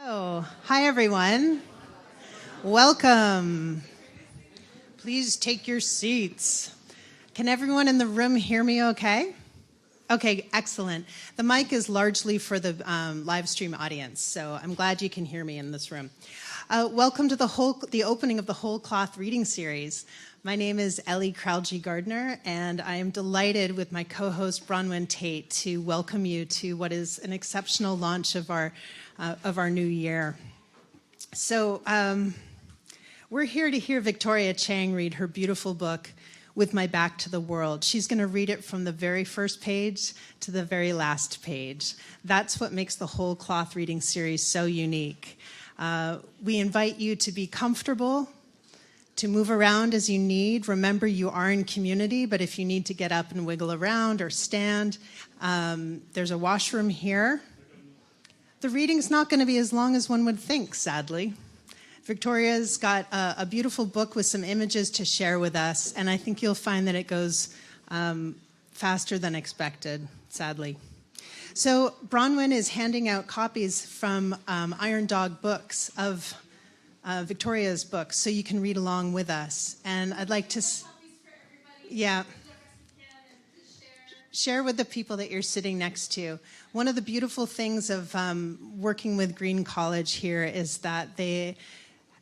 Oh, hi everyone. Welcome. Please take your seats. Can everyone in the room hear me okay? Okay, excellent. The mic is largely for the live stream audience, so I'm glad you can hear me in this room. Welcome to the opening of the Whole Cloth reading series. My name is Ellie Kralji Gardner, and I am delighted with my co-host Bronwyn Tate to welcome you to what is an exceptional launch of our new year. So we're here to hear Victoria Chang read her beautiful book, With My Back to the World. She's going to read it from the very first page to the very last page. That's what makes the Whole Cloth reading series so unique. We invite you to be comfortable, to move around as you need. Remember, you are in community, but if you need to get up and wiggle around or stand, there's a washroom here. The reading's not going to be as long as one would think, sadly. Victoria's got a beautiful book with some images to share with us, and I think you'll find that it goes faster than expected, sadly. So Bronwyn is handing out copies from Iron Dog Books of Victoria's books, so you can read along with us. And I'd like to, share with the people that you're sitting next to. One of the beautiful things of working with Green College here is that they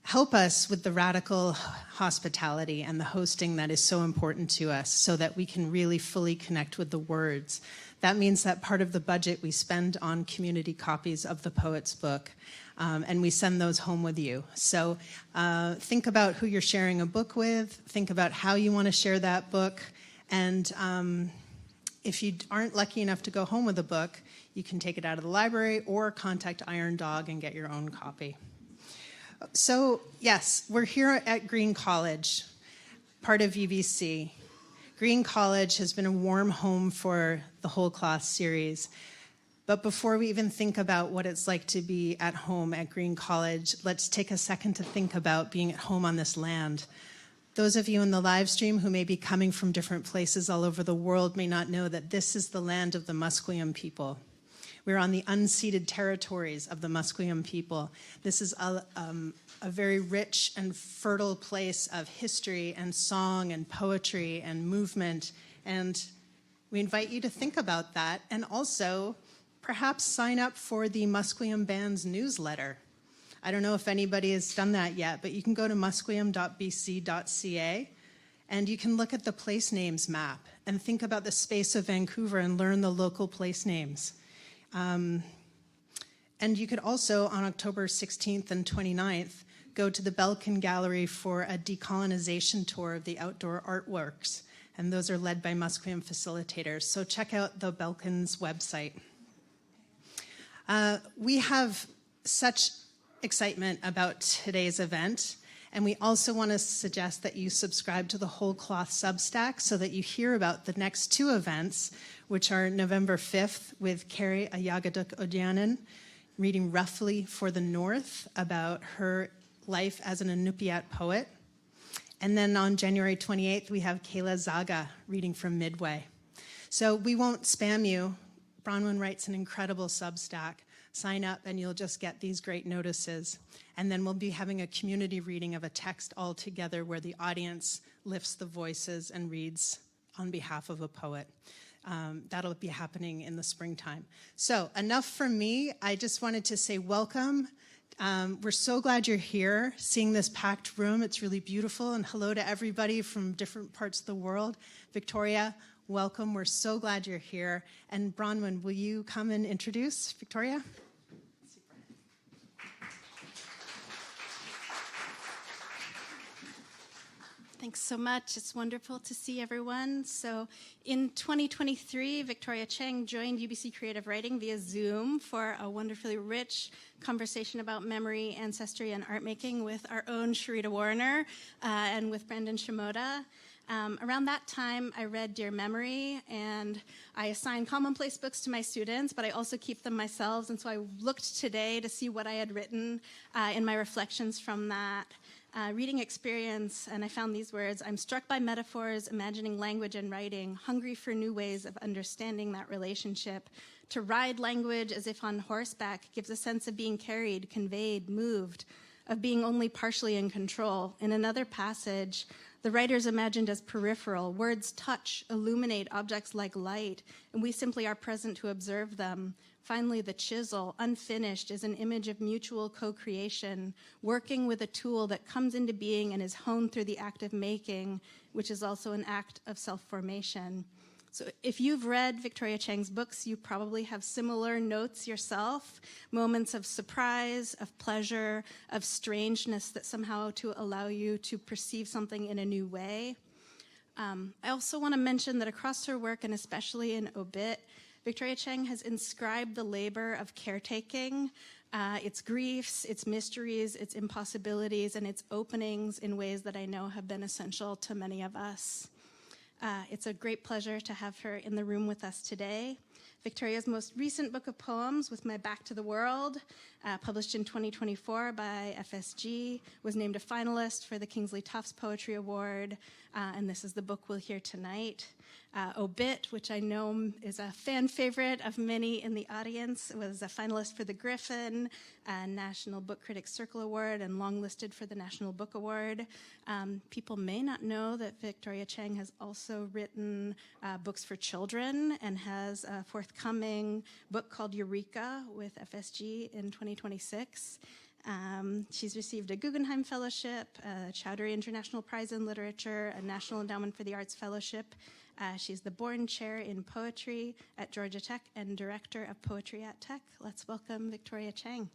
help us with the radical hospitality and the hosting that is so important to us so that we can really fully connect with the words. That means that part of the budget we spend on community copies of the poet's book, and we send those home with you. So think about who you're sharing a book with, think about how you want to share that book, and if you aren't lucky enough to go home with a book, you can take it out of the library or contact Iron Dog and get your own copy. So, yes, we're here at Green College, part of UBC. Green College has been a warm home for the Whole Cloth series. But before we even think about what it's like to be at home at Green College, let's take a second to think about being at home on this land. Those of you in the live stream who may be coming from different places all over the world may not know that this is the land of the Musqueam people. We're on the unceded territories of the Musqueam people. This is a very rich and fertile place of history and song and poetry and movement. And we invite you to think about that and also perhaps sign up for the Musqueam Band's newsletter. I don't know if anybody has done that yet, but you can go to musqueam.bc.ca and you can look at the place names map and think about the space of Vancouver and learn the local place names. And you could also, on October 16th and 29th, go to the Belkin Gallery for a decolonization tour of the outdoor artworks. And those are led by Musqueam facilitators. So check out the Belkin's website. We have such excitement about today's event. And we also want to suggest that you subscribe to the Whole Cloth Substack so that you hear about the next two events, which are November 5th with Carrie Ayagaduk Odianan, reading Roughly for the North about her life as an Inupiat poet. And then on January 28th, we have Kayla Zaga reading from Midway. So we won't spam you. Bronwyn writes an incredible Substack. Sign up and you'll just get these great notices. And then we'll be having a community reading of a text all together where the audience lifts the voices and reads on behalf of a poet. That'll be happening in the springtime. So enough from me. I just wanted to say welcome. We're so glad you're here, seeing this packed room. It's really beautiful. And hello to everybody from different parts of the world. Victoria, welcome. We're so glad you're here. And Bronwyn, will you come and introduce Victoria? Thanks so much. It's wonderful to see everyone. So in 2023, Victoria Chang joined UBC Creative Writing via Zoom for a wonderfully rich conversation about memory, ancestry, and art making with our own Sharita Warner and with Brendan Shimoda. Around that time, I read Dear Memory, and I assign commonplace books to my students, but I also keep them myself, and so I looked today to see what I had written in my reflections from that. reading experience, and I found these words: I'm struck by metaphors, imagining language and writing, hungry for new ways of understanding that relationship. To ride language as if on horseback gives a sense of being carried, conveyed, moved, of being only partially in control. In another passage, the writers imagined as peripheral. Words touch, illuminate objects like light, and we simply are present to observe them. Finally, the chisel, unfinished, is an image of mutual co-creation, working with a tool that comes into being and is honed through the act of making, which is also an act of self-formation. So if you've read Victoria Chang's books, you probably have similar notes yourself, moments of surprise, of pleasure, of strangeness that somehow to allow you to perceive something in a new way. I also want to mention that across her work, and especially in OBIT, Victoria Chang has inscribed the labor of caretaking, its griefs, its mysteries, its impossibilities, and its openings in ways that I know have been essential to many of us. It's a great pleasure to have her in the room with us today. Victoria's most recent book of poems, With My Back to the World, published in 2024 by FSG, was named a finalist for the Kingsley Tufts Poetry Award, and this is the book we'll hear tonight. OBIT, which I know is a fan favorite of many in the audience, was a finalist for the Griffin, National Book Critics Circle Award, and longlisted for the National Book Award. People may not know that Victoria Chang has also written books for children and has a forthcoming book called Eureka with FSG in 2026. She's received a Guggenheim Fellowship, a Chowdhury International Prize in Literature, a National Endowment for the Arts Fellowship. She's the Bourne Chair in Poetry at Georgia Tech and Director of Poetry at Tech. Let's welcome Victoria Chang.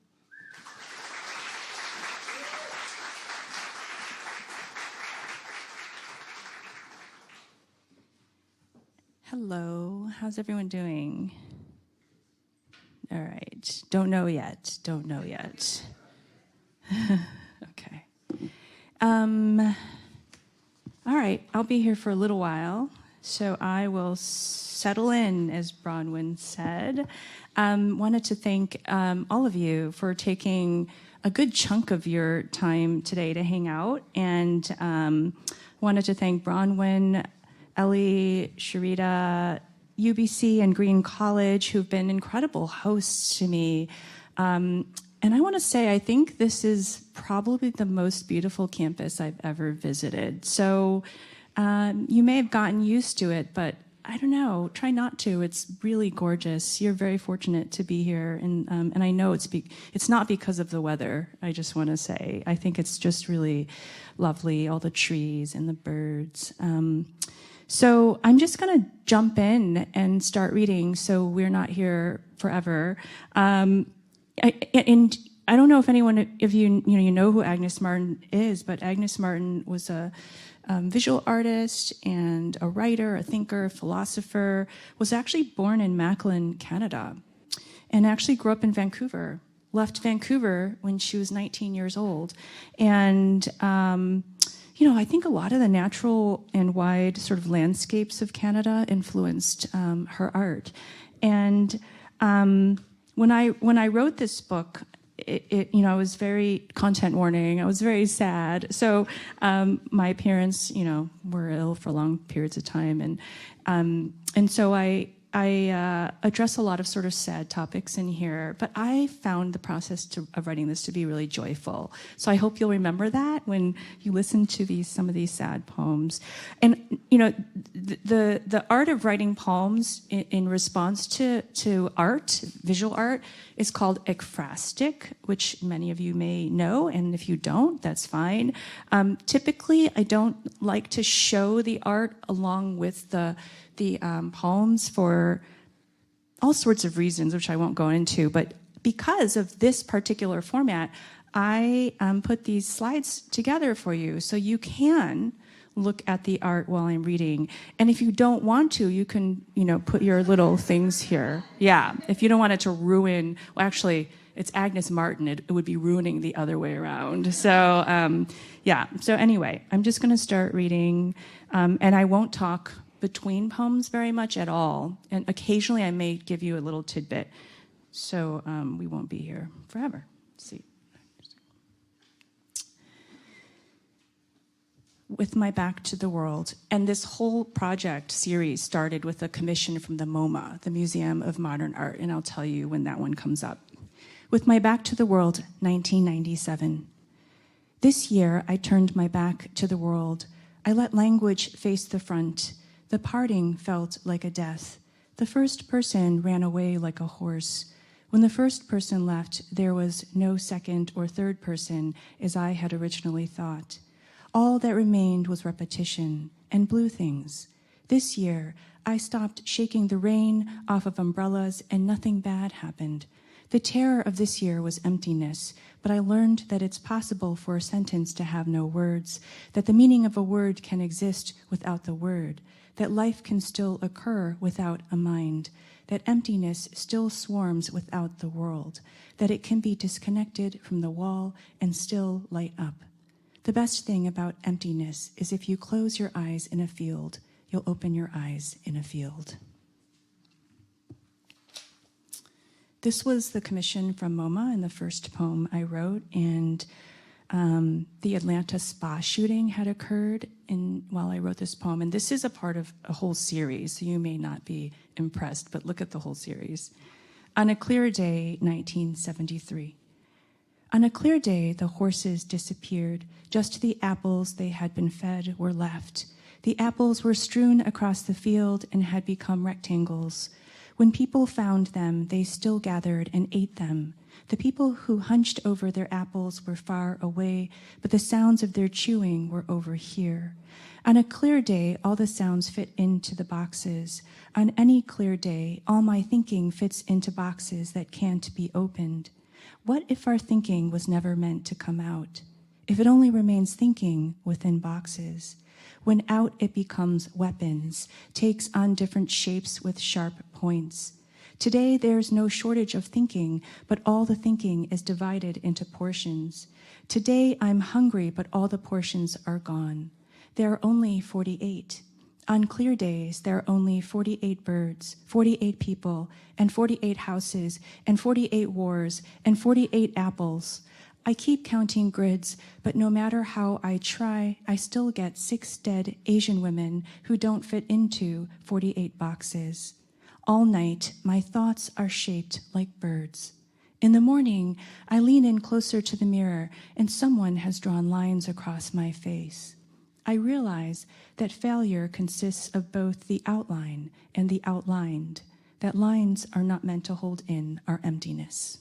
Hello, how's everyone doing? All right, don't know yet. Okay. All right, I'll be here for a little while, so I will settle in, as Bronwyn said. Wanted to thank all of you for taking a good chunk of your time today to hang out, and wanted to thank Bronwyn, Ellie, Sharita, UBC, and Green College, who've been incredible hosts to me. And I want to say, I think this is probably the most beautiful campus I've ever visited. So you may have gotten used to it, but I don't know, try not to. It's really gorgeous. You're very fortunate to be here. And I know it's not because of the weather, I just want to say. I think it's just really lovely, all the trees and the birds. So I'm just going to jump in and start reading, so we're not here forever. And I don't know if anyone of you know who Agnes Martin is, but Agnes Martin was a visual artist and a writer, a thinker, a philosopher, was actually born in Macklin, Canada, and actually grew up in Vancouver, left Vancouver when she was 19 years old. And I think a lot of the natural and wide sort of landscapes of Canada influenced her art. And when I wrote this book, I was very content warning. I was very sad. So my parents, were ill for long periods of time, and so I address a lot of sort of sad topics in here. But I found the process of writing this to be really joyful. So I hope you'll remember that when you listen to some of these sad poems. And the art of writing poems in response to art, visual art, is called ekphrastic, which many of you may know, and if you don't, that's fine. Typically, I don't like to show the art along with the poems for all sorts of reasons, which I won't go into, but because of this particular format, I put these slides together for you so you can look at the art while I'm reading. And if you don't want to, you can, put your little things here. Yeah, if you don't want it to ruin, well, actually, it's Agnes Martin. It would be ruining the other way around. So, So anyway, I'm just going to start reading, and I won't talk between poems very much at all. And occasionally I may give you a little tidbit. So we won't be here forever. Let's see. With My Back to the World. And this whole project series started with a commission from the MoMA, the Museum of Modern Art, and I'll tell you when that one comes up. With My Back to the World, 1997. This year, I turned my back to the world. I let language face the front. The parting felt like a death. The first person ran away like a horse. When the first person left, there was no second or third person, as I had originally thought. All that remained was repetition and blue things. This year, I stopped shaking the rain off of umbrellas and nothing bad happened. The terror of this year was emptiness, but I learned that it's possible for a sentence to have no words, that the meaning of a word can exist without the word, that life can still occur without a mind, that emptiness still swarms without the world, that it can be disconnected from the wall and still light up. The best thing about emptiness is if you close your eyes in a field, you'll open your eyes in a field. This was the commission from MoMA and the first poem I wrote, and the Atlanta spa shooting had occurred while I wrote this poem, and this is a part of a whole series, so you may not be impressed, but look at the whole series. On a clear day, 1973. On a clear day, the horses disappeared. Just the apples they had been fed were left. The apples were strewn across the field and had become rectangles. When people found them, they still gathered and ate them. The people who hunched over their apples were far away, but the sounds of their chewing were over here. On a clear day, all the sounds fit into the boxes. On any clear day, all my thinking fits into boxes that can't be opened. What if our thinking was never meant to come out? If it only remains thinking within boxes? When out it becomes weapons, takes on different shapes with sharp points. Today there's no shortage of thinking, but all the thinking is divided into portions. Today I'm hungry, but all the portions are gone. There are only 48. On clear days, there are only 48 birds, 48 people, and 48 houses, and 48 wars, and 48 apples. I keep counting grids, but no matter how I try, I still get 6 dead Asian women who don't fit into 48 boxes. All night, my thoughts are shaped like birds. In the morning, I lean in closer to the mirror, and someone has drawn lines across my face. I realize that failure consists of both the outline and the outlined, that lines are not meant to hold in our emptiness.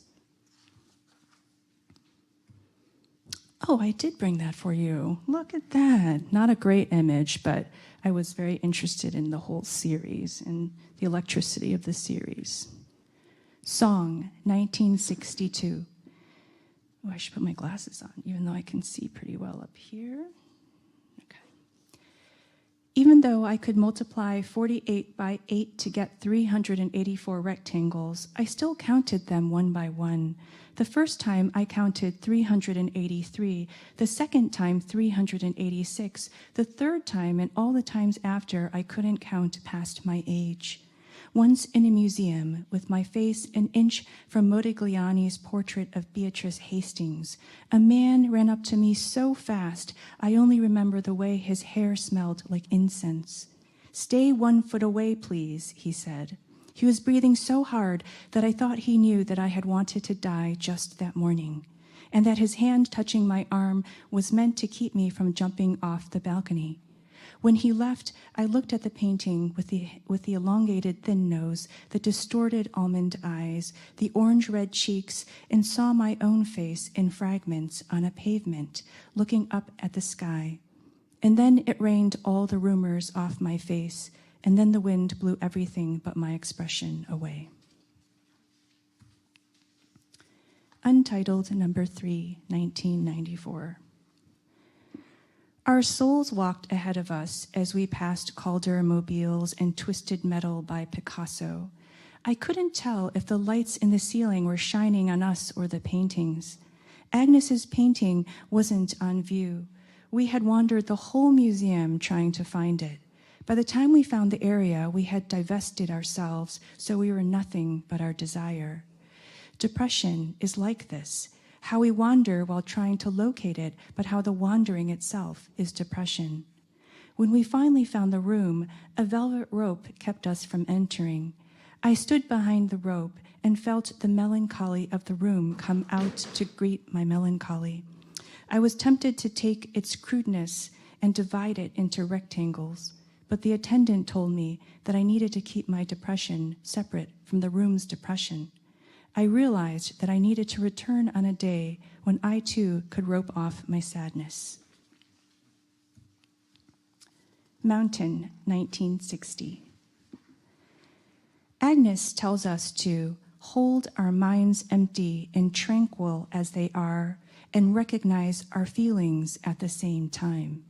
Oh, I did bring that for you. Look at that. Not a great image, but I was very interested in the whole series and the electricity of the series. Song, 1962. Oh, I should put my glasses on, even though I can see pretty well up here. Even though I could multiply 48 by 8 to get 384 rectangles, I still counted them one by one. The first time I counted 383, the second time 386, the third time and all the times after I couldn't count past my age. Once in a museum, with my face an inch from Modigliani's portrait of Beatrice Hastings, a man ran up to me so fast, I only remember the way his hair smelled like incense. "Stay 1 foot away, please," he said. He was breathing so hard that I thought he knew that I had wanted to die just that morning, and that his hand touching my arm was meant to keep me from jumping off the balcony. When he left, I looked at the painting with the elongated thin nose, the distorted almond eyes, the orange-red cheeks, and saw my own face in fragments on a pavement, looking up at the sky. And then it rained all the rumors off my face, and then the wind blew everything but my expression away. Untitled number 3, 1994. Our souls walked ahead of us as we passed Calder mobiles and Twisted Metal by Picasso. I couldn't tell if the lights in the ceiling were shining on us or the paintings. Agnes's painting wasn't on view. We had wandered the whole museum trying to find it. By the time we found the area, we had divested ourselves, so we were nothing but our desire. Depression is like this. how we wander while trying to locate it, but how the wandering itself is depression. When we finally found the room, a velvet rope kept us from entering. I stood behind the rope and felt the melancholy of the room come out to greet my melancholy. I was tempted to take its crudeness and divide it into rectangles, but the attendant told me that I needed to keep my depression separate from the room's depression. I realized that I needed to return on a day when I too could rope off my sadness. Mountain, 1960. Agnes tells us to hold our minds empty and tranquil as they are and recognize our feelings at the same time.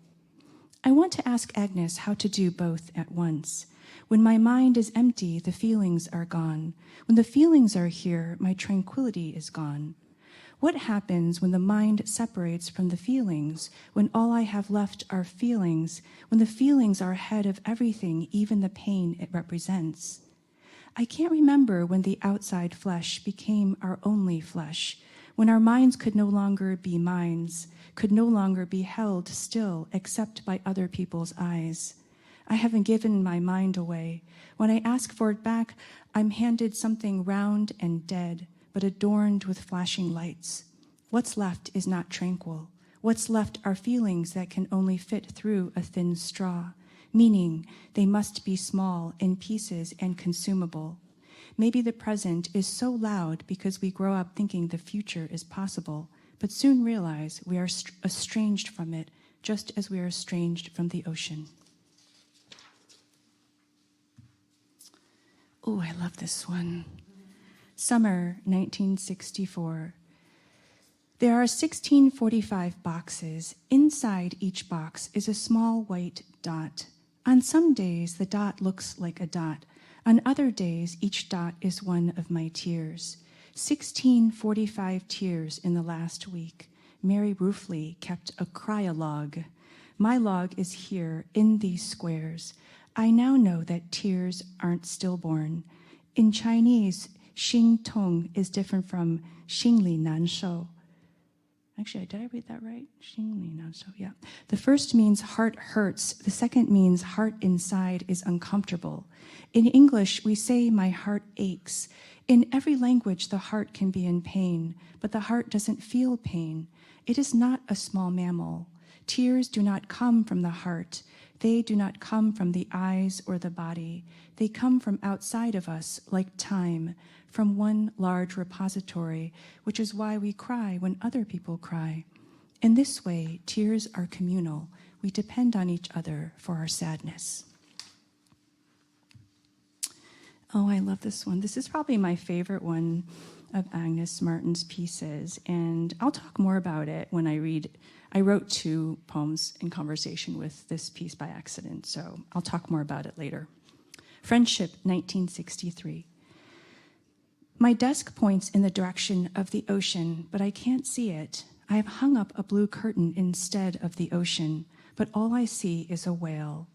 I want to ask Agnes how to do both at once. When my mind is empty, the feelings are gone. When the feelings are here, my tranquility is gone. What happens when the mind separates from the feelings, when all I have left are feelings, when the feelings are ahead of everything, even the pain it represents? I can't remember when the outside flesh became our only flesh, when our minds could no longer be minds, could no longer be held still except by other people's eyes. I haven't given my mind away. When I ask for it back, I'm handed something round and dead, but adorned with flashing lights. What's left is not tranquil. What's left are feelings that can only fit through a thin straw, meaning they must be small in pieces and consumable. Maybe the present is so loud because we grow up thinking the future is possible, but soon realize we are estranged from it, just as we are estranged from the ocean. Oh, I love this one. Summer, 1964. There are 1645 boxes. Inside each box is a small white dot. On some days, the dot looks like a dot. On other days, each dot is one of my tears. 1645 tears in the last week. Mary Roofley kept a cryologue. My log is here in these squares. I now know that tears aren't stillborn. In Chinese, Xing Tong is different from Xingli Nan Shou. Actually, did I read that right? Xingli Nan Shou, yeah. The first means heart hurts. The second means heart inside is uncomfortable. In English, we say my heart aches. In every language, the heart can be in pain, but the heart doesn't feel pain. It is not a small mammal. Tears do not come from the heart. They do not come from the eyes or the body. They come from outside of us, like time, from one large repository, which is why we cry when other people cry. In this way, tears are communal. We depend on each other for our sadness. Oh, I love this one. This is probably my favorite one of Agnes Martin's pieces, and I'll talk more about it when I read. I wrote 2 poems in conversation with this piece by accident, so I'll talk more about it later. Friendship, 1963. My desk points in the direction of the ocean, but I can't see it. I have hung up a blue curtain instead of the ocean, but all I see is a whale.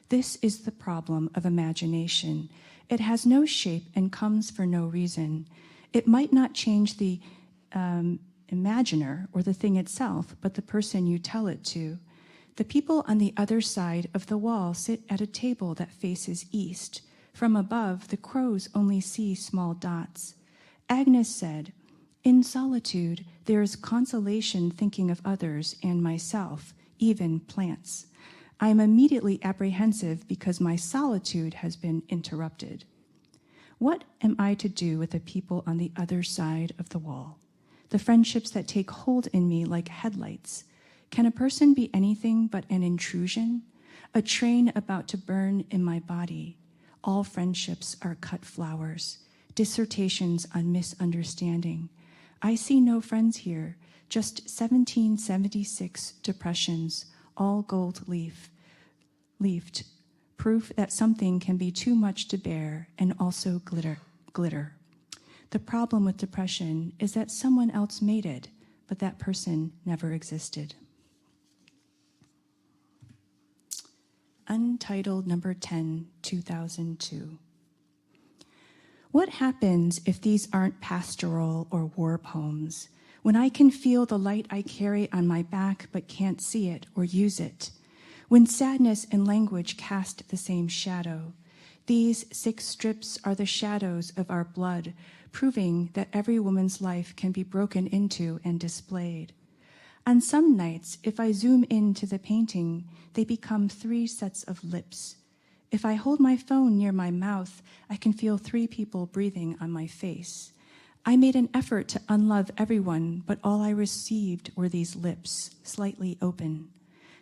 This is the problem of imagination. It has no shape and comes for no reason. It might not change the imaginer or the thing itself, but the person you tell it to. The people on the other side of the wall sit at a table that faces east. From above, the crows only see small dots. Agnes said, "In solitude, there is consolation thinking of others and myself, even plants. I am immediately apprehensive because my solitude has been interrupted. What am I to do with the people on the other side of the wall? The friendships that take hold in me like headlights. Can a person be anything but an intrusion? A train about to burn in my body. All friendships are cut flowers, dissertations on misunderstanding. I see no friends here, just 1776 depressions, all gold-leafed, proof that something can be too much to bear and also glitter. The problem with depression is that someone else made it, but that person never existed." Untitled number 10, 2002. What happens if these aren't pastoral or war poems? when I can feel the light I carry on my back but can't see it or use it, when sadness and language cast the same shadow. These 6 strips are the shadows of our blood, proving that every woman's life can be broken into and displayed. On some nights, if I zoom into the painting, they become 3 sets of lips. If I hold my phone near my mouth, I can feel 3 people breathing on my face. I made an effort to unlove everyone, but all I received were these lips, slightly open.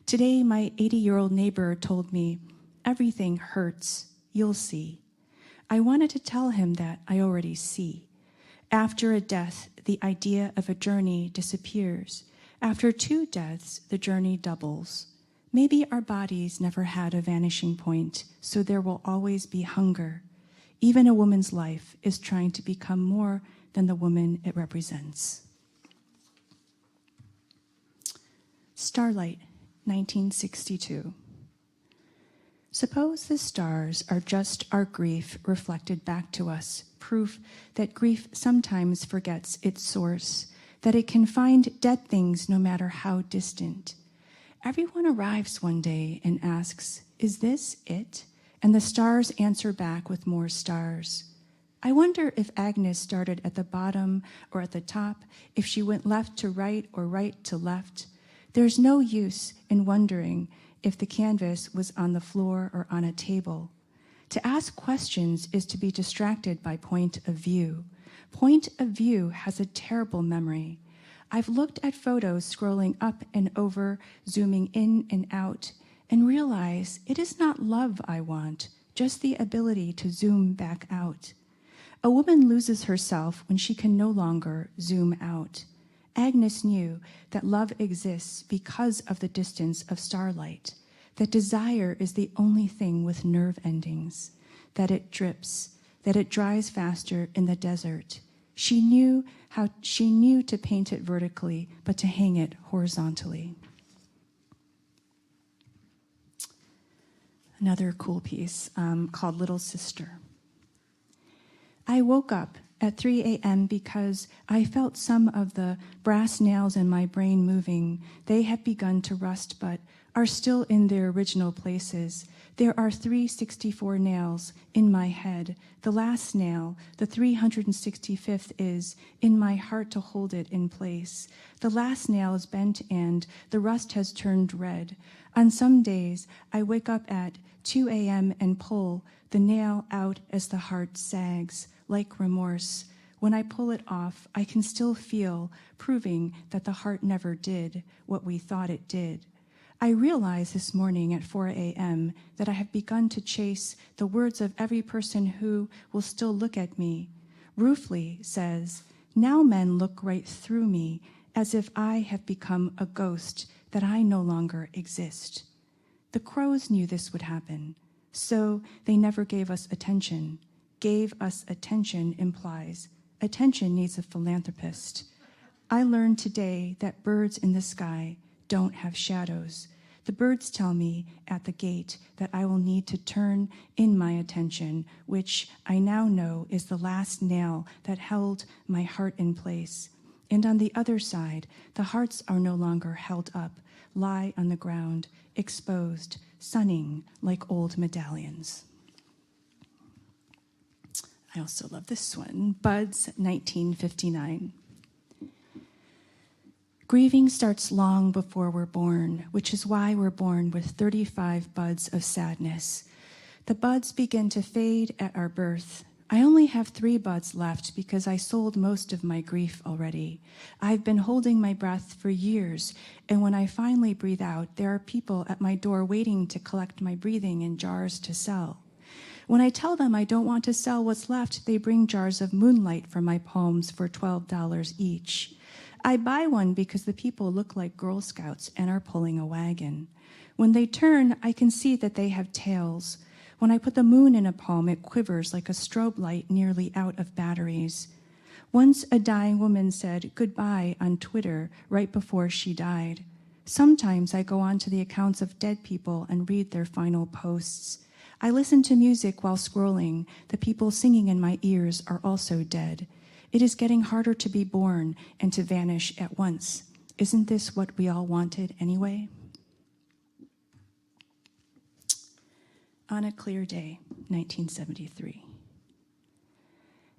Today, my 80-year-old neighbor told me, "Everything hurts. You'll see." I wanted to tell him that I already see. After a death, the idea of a journey disappears. After 2 deaths, the journey doubles. Maybe our bodies never had a vanishing point, so there will always be hunger. Even a woman's life is trying to become more than the woman it represents. Starlight, 1962. Suppose the stars are just our grief reflected back to us, proof that grief sometimes forgets its source, that it can find dead things no matter how distant. Everyone arrives one day and asks, "Is this it?" And the stars answer back with more stars. I wonder if Agnes started at the bottom or at the top, if she went left to right or right to left. There's no use in wondering if the canvas was on the floor or on a table. To ask questions is to be distracted by point of view. Point of view has a terrible memory. I've looked at photos scrolling up and over, zooming in and out, and realize it is not love I want, just the ability to zoom back out. A woman loses herself when she can no longer zoom out. Agnes knew that love exists because of the distance of starlight, that desire is the only thing with nerve endings, that it drips, that it dries faster in the desert. She knew to paint it vertically, but to hang it horizontally. Another cool piece called Little Sister. I woke up at 3 a.m. because I felt some of the brass nails in my brain moving. They have begun to rust, but are still in their original places. There are 364 nails in my head. The last nail, the 365th, is in my heart to hold it in place. The last nail is bent and the rust has turned red. On some days, I wake up at 2 a.m. and pull the nail out as the heart sags, like remorse. When I pull it off, I can still feel, proving that the heart never did what we thought it did. I realized this morning at 4 a.m. that I have begun to chase the words of every person who will still look at me. Ruefully says, "Now men look right through me, as if I have become a ghost, that I no longer exist." The crows knew this would happen, so they never gave us attention. Gave us attention implies attention needs a philanthropist. I learned today that birds in the sky don't have shadows. The birds tell me at the gate that I will need to turn in my attention, which I now know is the last nail that held my heart in place. And on the other side, the hearts are no longer held up, lie on the ground, exposed, sunning like old medallions. I also love this one, Buds, 1959. Grieving starts long before we're born, which is why we're born with 35 buds of sadness. The buds begin to fade at our birth. I only have 3 buds left because I sold most of my grief already. I've been holding my breath for years, and when I finally breathe out, there are people at my door waiting to collect my breathing in jars to sell. When I tell them I don't want to sell what's left, they bring jars of moonlight for my poems for $12 each. I buy one because the people look like Girl Scouts and are pulling a wagon. When they turn, I can see that they have tails. When I put the moon in a poem, it quivers like a strobe light nearly out of batteries. Once a dying woman said goodbye on Twitter right before she died. Sometimes I go on to the accounts of dead people and read their final posts. I listen to music while scrolling. The people singing in my ears are also dead. It is getting harder to be born and to vanish at once. Isn't this what we all wanted anyway? On a Clear Day, 1973.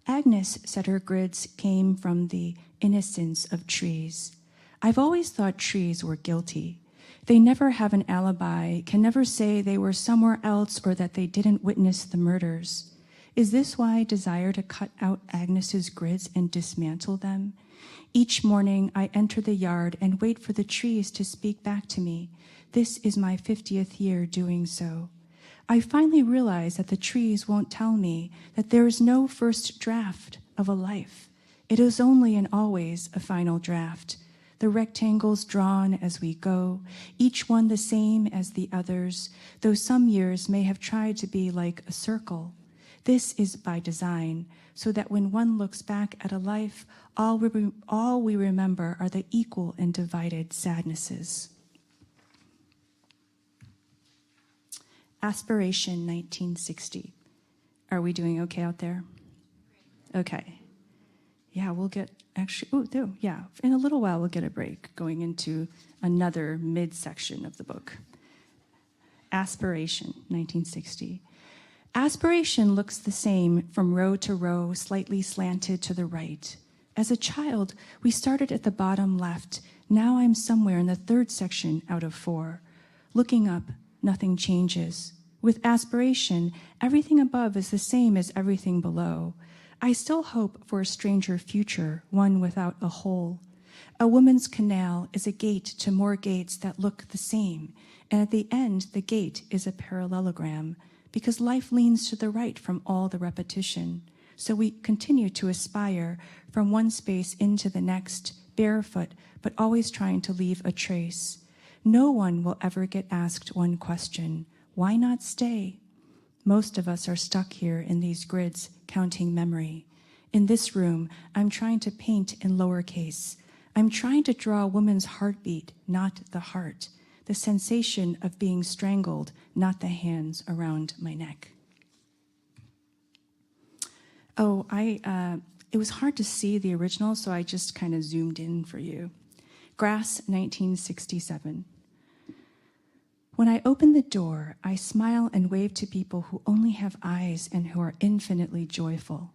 Agnes said her grids came from the innocence of trees. I've always thought trees were guilty. They never have an alibi, can never say they were somewhere else or that they didn't witness the murders. Is this why I desire to cut out Agnes's grids and dismantle them? Each morning I enter the yard and wait for the trees to speak back to me. This is my 50th year doing so. I finally realize that the trees won't tell me that there is no first draft of a life. It is only and always a final draft. The rectangles drawn as we go, each one the same as the others, though some years may have tried to be like a circle. This is by design, so that when one looks back at a life, all we remember are the equal and divided sadnesses. Aspiration 1960. Are we doing okay out there? Okay. Yeah, we'll get in a little while we'll get a break going into another midsection of the book. Aspiration 1960. Aspiration looks the same from row to row, slightly slanted to the right. As a child, we started at the bottom left. Now I'm somewhere in the third section out of 4. Looking up, nothing changes. With aspiration, everything above is the same as everything below. I still hope for a stranger future, one without a hole. A woman's canal is a gate to more gates that look the same, and at the end, the gate is a parallelogram, because life leans to the right from all the repetition. So we continue to aspire from one space into the next, barefoot, but always trying to leave a trace. No one will ever get asked one question: why not stay? Most of us are stuck here in these grids, counting memory. In this room, I'm trying to paint in lowercase. I'm trying to draw a woman's heartbeat, not the heart, the sensation of being strangled, not the hands around my neck. Oh, it was hard to see the original, so I just kind of zoomed in for you. Grass, 1967. When I open the door, I smile and wave to people who only have eyes and who are infinitely joyful.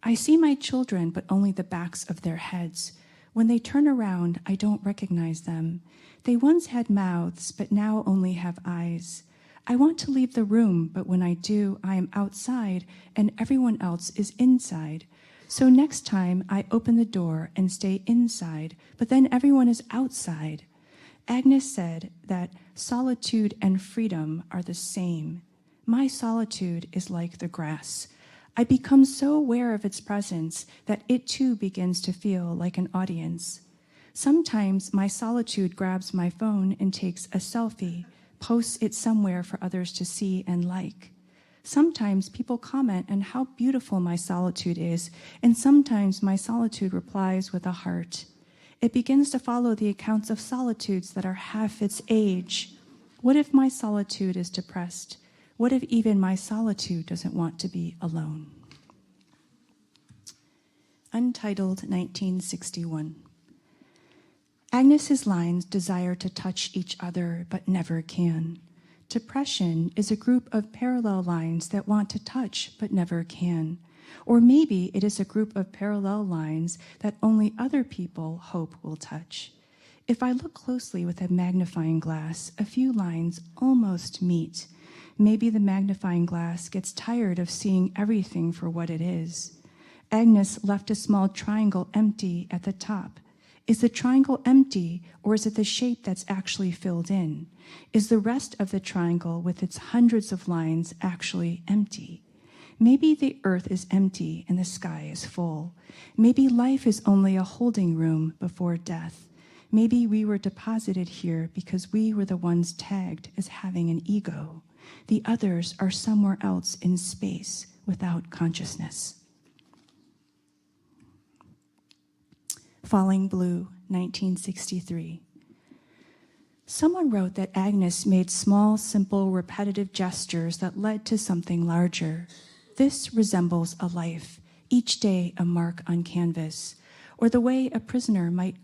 I see my children, but only the backs of their heads. When they turn around, I don't recognize them. They once had mouths, but now only have eyes. I want to leave the room, but when I do, I am outside and everyone else is inside. So next time, I open the door and stay inside, but then everyone is outside. Agnes said that solitude and freedom are the same. My solitude is like the grass. I become so aware of its presence that it too begins to feel like an audience. Sometimes my solitude grabs my phone and takes a selfie, posts it somewhere for others to see and like. Sometimes people comment on how beautiful my solitude is, and sometimes my solitude replies with a heart. It begins to follow the accounts of solitudes that are half its age. What if my solitude is depressed? What if even my solitude doesn't want to be alone? Untitled 1961. Agnes's lines desire to touch each other but never can. Depression is a group of parallel lines that want to touch but never can. Or maybe it is a group of parallel lines that only other people hope will touch. If I look closely with a magnifying glass, a few lines almost meet. Maybe the magnifying glass gets tired of seeing everything for what it is. Agnes left a small triangle empty at the top. Is the triangle empty, or is it the shape that's actually filled in? Is the rest of the triangle with its hundreds of lines actually empty? Maybe the earth is empty and the sky is full. Maybe life is only a holding room before death. Maybe we were deposited here because we were the ones tagged as having an ego. The others are somewhere else in space without consciousness. Falling Blue, 1963. Someone wrote that Agnes made small, simple, repetitive gestures that led to something larger. This resembles a life, each day a mark on canvas, or the way a prisoner might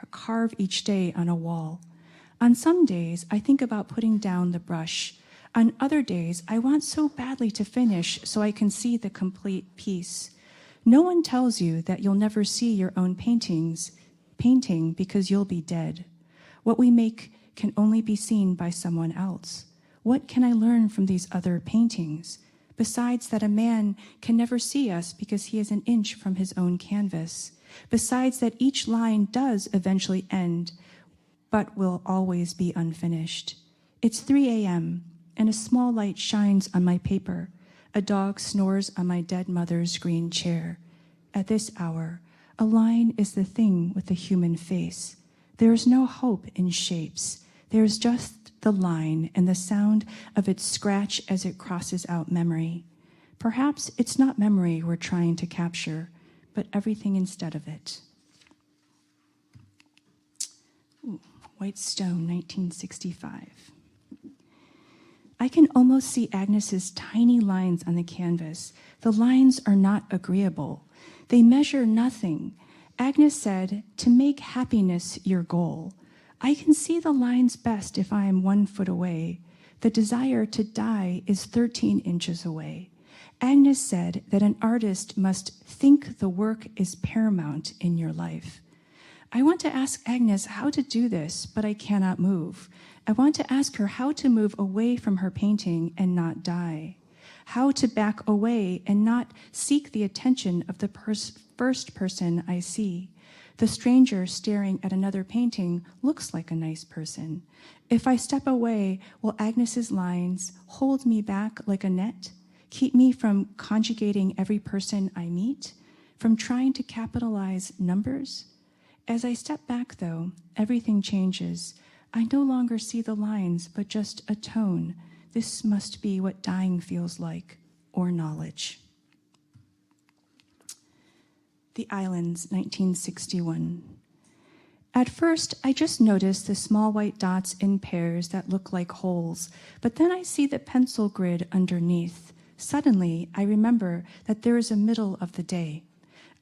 carve each day on a wall. On some days, I think about putting down the brush. On other days, I want so badly to finish so I can see the complete piece. No one tells you that you'll never see your own painting because you'll be dead. What we make can only be seen by someone else. What can I learn from these other paintings? Besides that a man can never see us because he is an inch from his own canvas. Besides that each line does eventually end, but will always be unfinished. It's 3 a.m., and a small light shines on my paper. A dog snores on my dead mother's green chair. At this hour, a line is the thing with the human face. There is no hope in shapes. There is just the line and the sound of its scratch as it crosses out memory. Perhaps it's not memory we're trying to capture, but everything instead of it. White Stone, 1965. I can almost see Agnes's tiny lines on the canvas. The lines are not agreeable. They measure nothing. Agnes said, to make happiness your goal. I can see the lines best if I am 1 foot away. The desire to die is 13 inches away. Agnes said that an artist must think the work is paramount in your life. I want to ask Agnes how to do this, but I cannot move. I want to ask her how to move away from her painting and not die. How to back away and not seek the attention of the first person I see. The stranger staring at another painting looks like a nice person. If I step away, will Agnes's lines hold me back like a net? Keep me from conjugating every person I meet? From trying to capitalize numbers? As I step back, though, everything changes. I no longer see the lines, but just a tone. This must be what dying feels like, or knowledge. The Islands, 1961. At first, I just noticed the small white dots in pairs that look like holes, but then I see the pencil grid underneath. Suddenly, I remember that there is a middle of the day.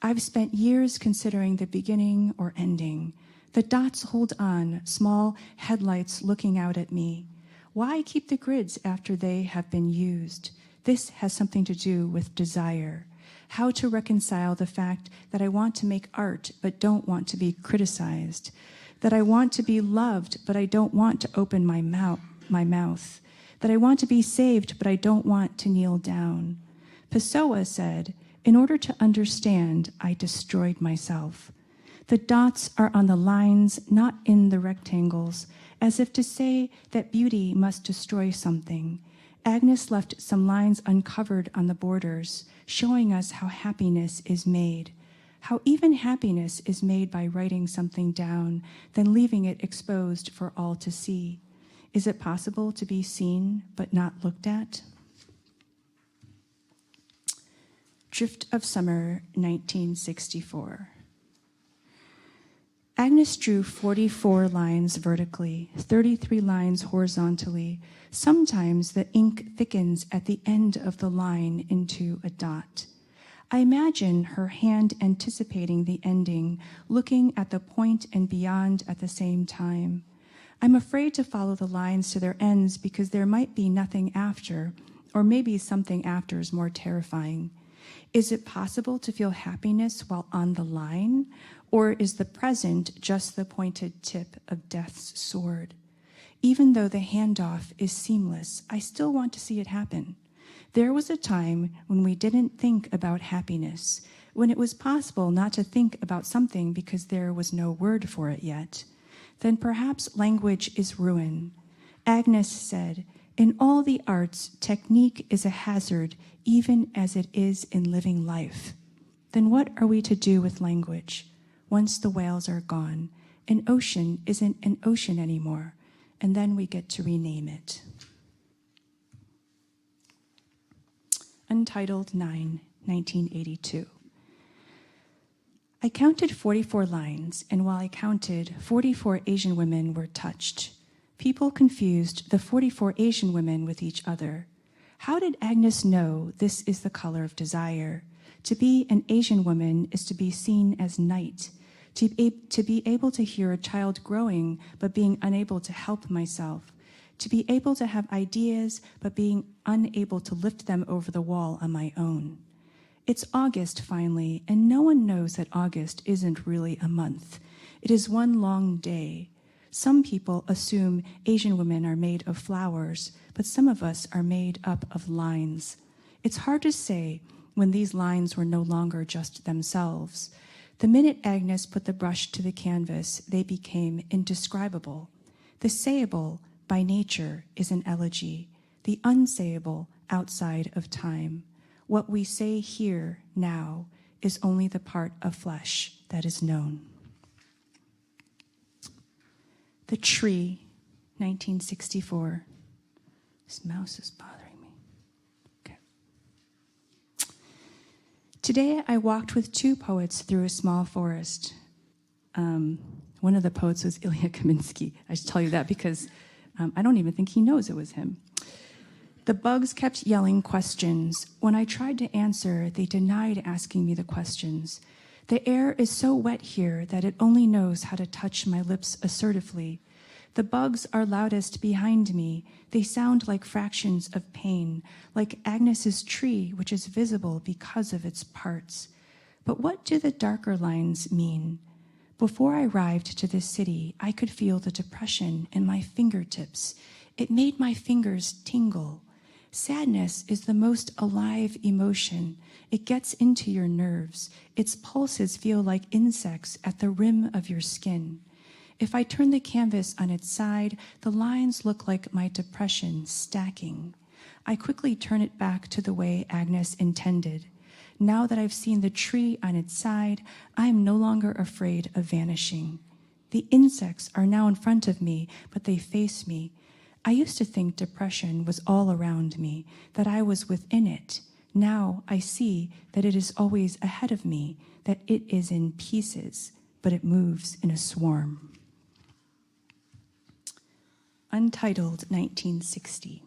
I've spent years considering the beginning or ending. The dots hold on, small headlights looking out at me. Why keep the grids after they have been used? This has something to do with desire. How to reconcile the fact that I want to make art but don't want to be criticized. That I want to be loved but I don't want to open my mouth. That I want to be saved but I don't want to kneel down. Pessoa said, in order to understand, I destroyed myself. The dots are on the lines, not in the rectangles, as if to say that beauty must destroy something. Agnes left some lines uncovered on the borders, showing us how happiness is made, how even happiness is made by writing something down, then leaving it exposed for all to see. Is it possible to be seen but not looked at? Drift of Summer, 1964. Agnes drew 44 lines vertically, 33 lines horizontally. Sometimes the ink thickens at the end of the line into a dot. I imagine her hand anticipating the ending, looking at the point and beyond at the same time. I'm afraid to follow the lines to their ends because there might be nothing after, or maybe something after is more terrifying. Is it possible to feel happiness while on the line? Or is the present just the pointed tip of death's sword? Even though the handoff is seamless, I still want to see it happen. There was a time when we didn't think about happiness, when it was possible not to think about something because there was no word for it yet. Then perhaps language is ruin. Agnes said, in all the arts, technique is a hazard, even as it is in living life. Then what are we to do with language? Once the whales are gone, an ocean isn't an ocean anymore, and then we get to rename it. Untitled 9, 1982. I counted 44 lines, and while I counted, 44 Asian women were touched. People confused the 44 Asian women with each other. How did Agnes know this is the color of desire? To be an Asian woman is to be seen as night, to be able to hear a child growing but being unable to help myself, to be able to have ideas but being unable to lift them over the wall on my own. It's August finally, and no one knows that August isn't really a month. It is one long day. Some people assume Asian women are made of flowers, but some of us are made up of lines. It's hard to say when these lines were no longer just themselves. The minute Agnes put the brush to the canvas, they became indescribable. The sayable, by nature, is an elegy, the unsayable outside of time. What we say here, now, is only the part of flesh that is known. The Tree, 1964. This mouse is bothering me. Okay. Today I walked with two poets through a small forest. One of the poets was Ilya Kaminsky. I should tell you that because I don't even think he knows it was him. The bugs kept yelling questions. When I tried to answer, they denied asking me the questions. The air is so wet here that it only knows how to touch my lips assertively. The bugs are loudest behind me. They sound like fractions of pain, like Agnes's tree, which is visible because of its parts. But what do the darker lines mean? Before I arrived to this city, I could feel the depression in my fingertips. It made my fingers tingle. Sadness is the most alive emotion. It gets into your nerves. Its pulses feel like insects at the rim of your skin. If I turn the canvas on its side, the lines look like my depression stacking. I quickly turn it back to the way Agnes intended. Now that I've seen the tree on its side, I am no longer afraid of vanishing. The insects are now in front of me, but they face me. I used to think depression was all around me, that I was within it. Now I see that it is always ahead of me, that it is in pieces, but it moves in a swarm. Untitled, 1960.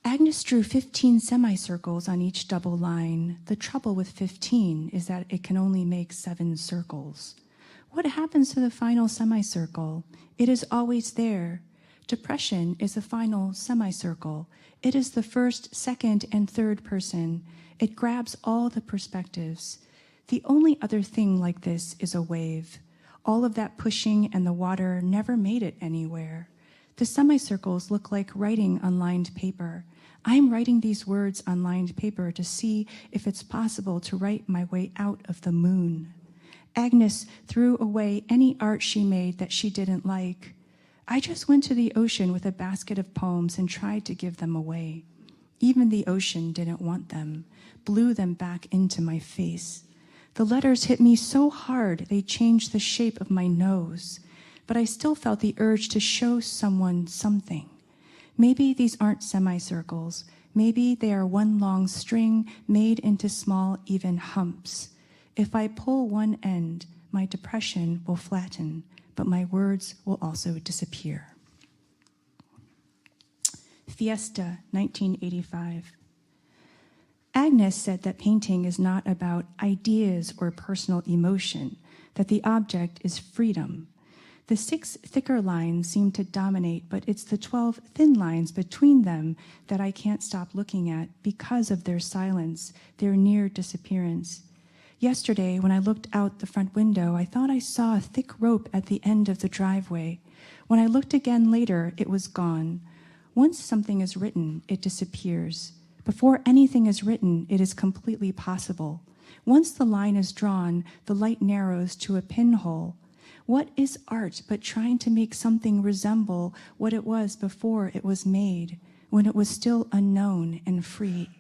Agnes drew 15 semicircles on each double line. The trouble with 15 is that it can only make 7 circles. What happens to the final semicircle? It is always there. Depression is the final semicircle. It is the first, second, and third person. It grabs all the perspectives. The only other thing like this is a wave. All of that pushing and the water never made it anywhere. The semicircles look like writing on lined paper. I'm writing these words on lined paper to see if it's possible to write my way out of the moon. Agnes threw away any art she made that she didn't like. I just went to the ocean with a basket of poems and tried to give them away. Even the ocean didn't want them, blew them back into my face. The letters hit me so hard they changed the shape of my nose, but I still felt the urge to show someone something. Maybe these aren't semicircles. Maybe they are one long string made into small, even humps. If I pull one end, my depression will flatten, but my words will also disappear. Fiesta, 1985. Agnes said that painting is not about ideas or personal emotion, that the object is freedom. The 6 thicker lines seem to dominate, but it's the 12 thin lines between them that I can't stop looking at because of their silence, their near disappearance. Yesterday, when I looked out the front window, I thought I saw a thick rope at the end of the driveway. When I looked again later, it was gone. Once something is written, it disappears. Before anything is written, it is completely possible. Once the line is drawn, the light narrows to a pinhole. What is art but trying to make something resemble what it was before it was made, when it was still unknown and free?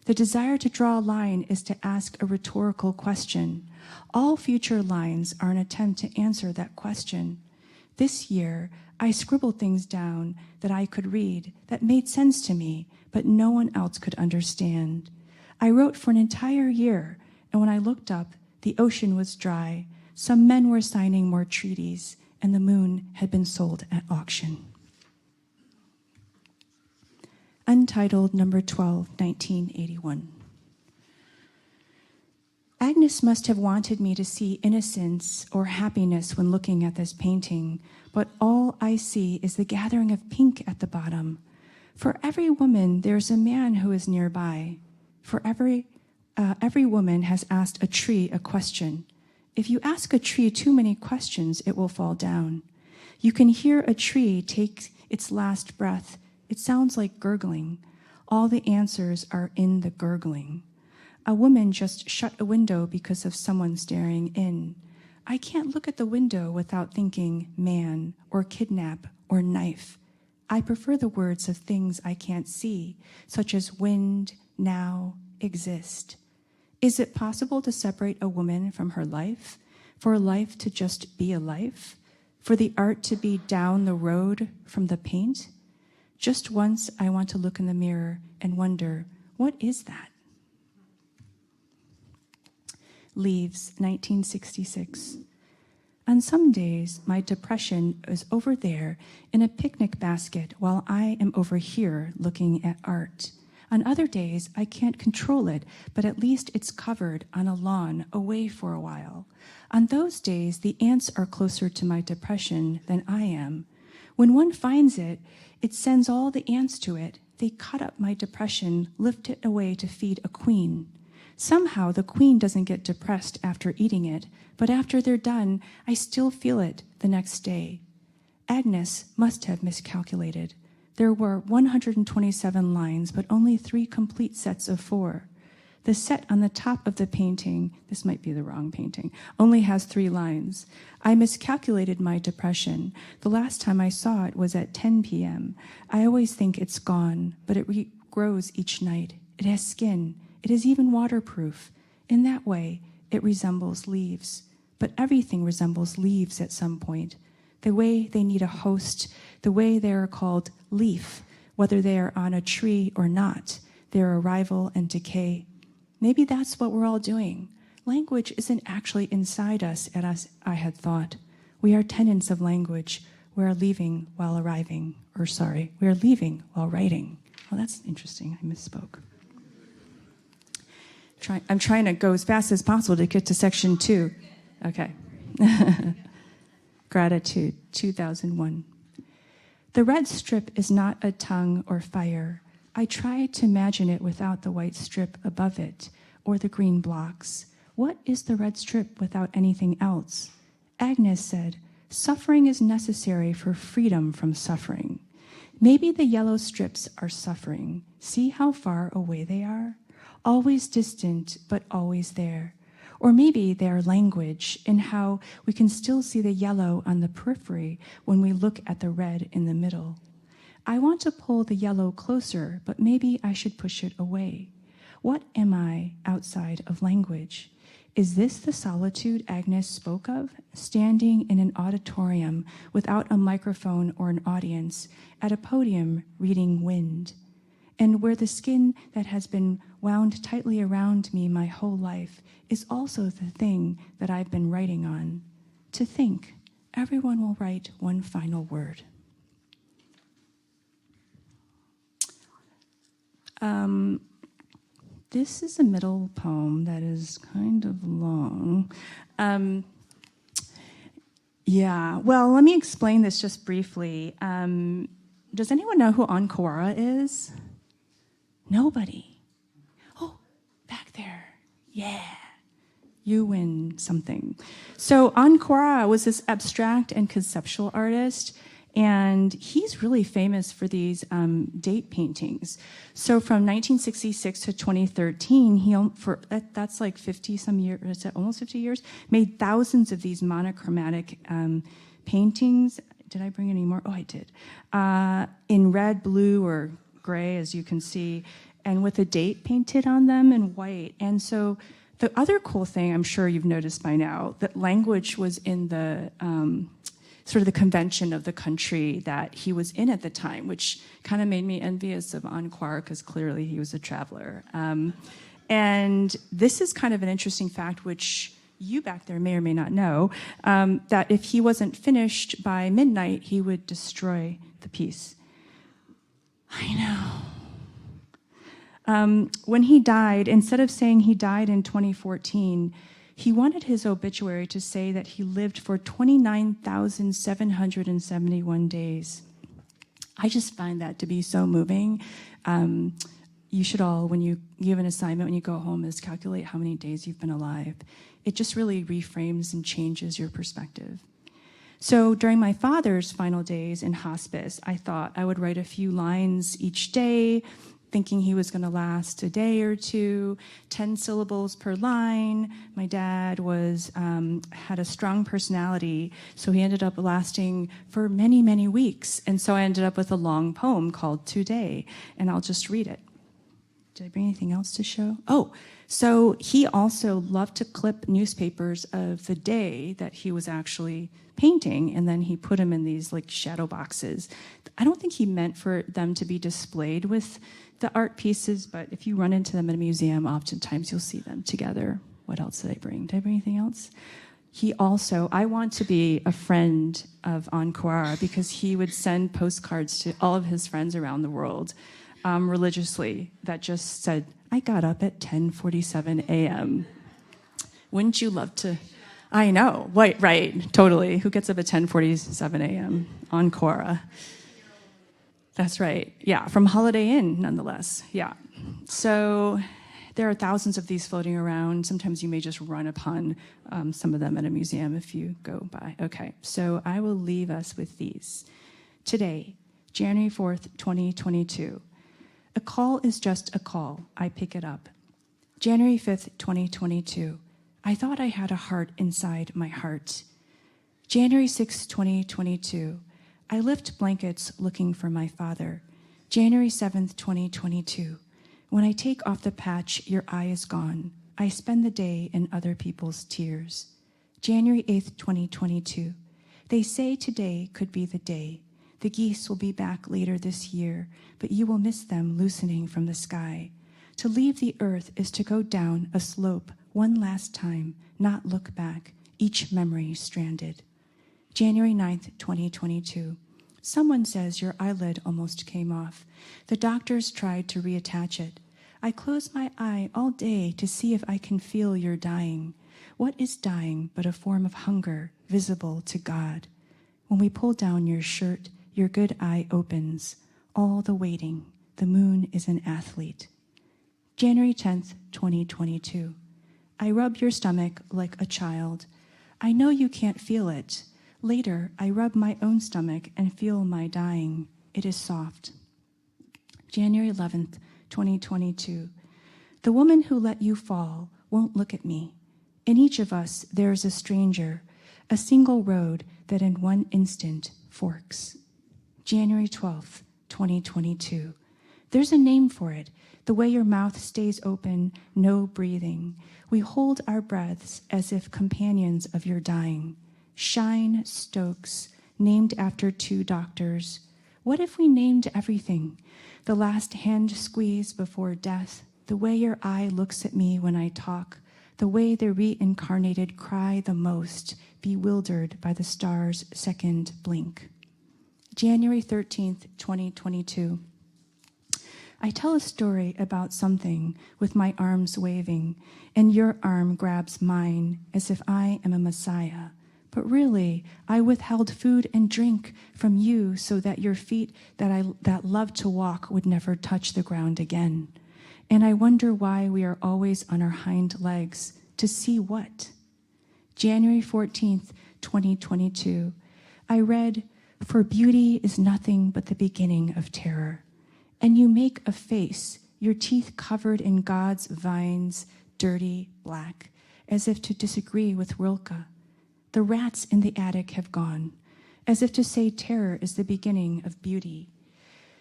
The desire to draw a line is to ask a rhetorical question. All future lines are an attempt to answer that question. This year, I scribbled things down that I could read, that made sense to me, but no one else could understand. I wrote for an entire year, and when I looked up, the ocean was dry. Some men were signing more treaties, and the moon had been sold at auction. Untitled, number 12, 1981. Agnes must have wanted me to see innocence or happiness when looking at this painting, but all I see is the gathering of pink at the bottom. For every woman, there's a man who is nearby. For every woman has asked a tree a question. If you ask a tree too many questions, it will fall down. You can hear a tree take its last breath. It sounds like gurgling. All the answers are in the gurgling. A woman just shut a window because of someone staring in. I can't look at the window without thinking man or kidnap or knife. I prefer the words of things I can't see, such as wind, now, exist. Is it possible to separate a woman from her life? For life to just be a life? For the art to be down the road from the paint? Just once I want to look in the mirror and wonder, what is that? Leaves, 1966. On some days, my depression is over there in a picnic basket while I am over here looking at art. On other days, I can't control it, but at least it's covered on a lawn away for a while. On those days, the ants are closer to my depression than I am. When one finds it, it sends all the ants to it. They cut up my depression, lift it away to feed a queen. Somehow the queen doesn't get depressed after eating it, but after they're done, I still feel it the next day. Agnes must have miscalculated. There were 127 lines, but only 3 complete sets of 4. The set on the top of the painting, this might be the wrong painting, only has 3 lines. I miscalculated my depression. The last time I saw it was at 10 p.m. I always think it's gone, but it regrows each night. It has skin. It is even waterproof. In that way, it resembles leaves. But everything resembles leaves at some point. The way they need a host, the way they are called leaf, whether they are on a tree or not, their arrival and decay. Maybe that's what we're all doing. Language isn't actually inside us, as I had thought. We are tenants of language. We are leaving while arriving. We are leaving while writing. Well, that's interesting. I misspoke. I'm trying to go as fast as possible to get to section 2. Okay. Gratitude, 2001. The red strip is not a tongue or fire. I try to imagine it without the white strip above it, or the green blocks. What is the red strip without anything else? Agnes said, suffering is necessary for freedom from suffering. Maybe the yellow strips are suffering. See how far away they are? Always distant, but always there. Or maybe they are language in how we can still see the yellow on the periphery when we look at the red in the middle. I want to pull the yellow closer, but maybe I should push it away. What am I outside of language? Is this the solitude Agnes spoke of? Standing in an auditorium without a microphone or an audience, at a podium reading Wind. And where the skin that has been wound tightly around me my whole life is also the thing that I've been writing on. To think, everyone will write one final word. This is a middle poem that is kind of long. Well, let me explain this just briefly. Does anyone know who Ankara is? Nobody. Oh, back there. Yeah. You win something. So Ankara was this abstract and conceptual artist, and he's really famous for these date paintings. So from 1966 to 2013, that's like 50-some years, almost 50 years, made thousands of these monochromatic paintings. Did I bring any more? Oh, I did. In red, blue, or gray, as you can see, and with a date painted on them in white. And so the other cool thing, I'm sure you've noticed by now, that language was in the sort of the convention of the country that he was in at the time, which kind of made me envious of Anwar, because clearly he was a traveler. And this is kind of an interesting fact, which you back there may or may not know, that if he wasn't finished by midnight, he would destroy the piece. I know. When he died, instead of saying he died in 2014, he wanted his obituary to say that he lived for 29,771 days. I just find that to be so moving. You should all, when you give an assignment, when you go home, is calculate how many days you've been alive. It just really reframes and changes your perspective. So during my father's final days in hospice, I thought I would write a few lines each day, thinking he was going to last a day or two, 10 syllables per line. My dad had a strong personality, so he ended up lasting for many, many weeks. And so I ended up with a long poem called Today, and I'll just read it. Did I bring anything else to show? Oh, so he also loved to clip newspapers of the day that he was actually painting, and then he put them in these like shadow boxes. I don't think he meant for them to be displayed with the art pieces, but if you run into them in a museum, oftentimes you'll see them together. What else did I bring? Did I bring anything else? I want to be a friend of Encore because he would send postcards to all of his friends around the world religiously that just said, I got up at 10:47 a.m. Wouldn't you love to? I know, right, totally. Who gets up at 10:47 a.m. on Quora? That's right. Yeah, from Holiday Inn, nonetheless. Yeah. So there are thousands of these floating around. Sometimes you may just run upon some of them at a museum if you go by. Okay, so I will leave us with these. Today, January 4th, 2022. A call is just a call. I pick it up. January 5th, 2022. I thought I had a heart inside my heart. January 6th, 2022. I lift blankets looking for my father. January 7th, 2022. When I take off the patch, your eye is gone. I spend the day in other people's tears. January 8th, 2022. They say today could be the day. The geese will be back later this year, but you will miss them loosening from the sky. To leave the earth is to go down a slope one last time, not look back, each memory stranded. January 9th, 2022. Someone says your eyelid almost came off. The doctors tried to reattach it. I close my eye all day to see if I can feel your dying. What is dying but a form of hunger visible to God? When we pull down your shirt, your good eye opens. All the waiting, the moon is an athlete. January 10th, 2022. I rub your stomach like a child. I know you can't feel it. Later, I rub my own stomach and feel my dying. It is soft. January 11th, 2022. The woman who let you fall won't look at me. In each of us, there is a stranger, a single road that in one instant forks. January 12th, 2022. There's a name for it, the way your mouth stays open, no breathing. We hold our breaths as if companions of your dying. Shine Stokes, named after 2 doctors. What if we named everything? The last hand squeeze before death, the way your eye looks at me when I talk, the way the reincarnated cry the most, bewildered by the star's second blink. January 13th, 2022. I tell a story about something with my arms waving, and your arm grabs mine as if I am a messiah. But really, I withheld food and drink from you so that your feet that love to walk would never touch the ground again. And I wonder why we are always on our hind legs. To see what? January 14th, 2022. I read, "For beauty is nothing but the beginning of terror." And you make a face, your teeth covered in God's vines, dirty black, as if to disagree with Rilke. The rats in the attic have gone, as if to say terror is the beginning of beauty.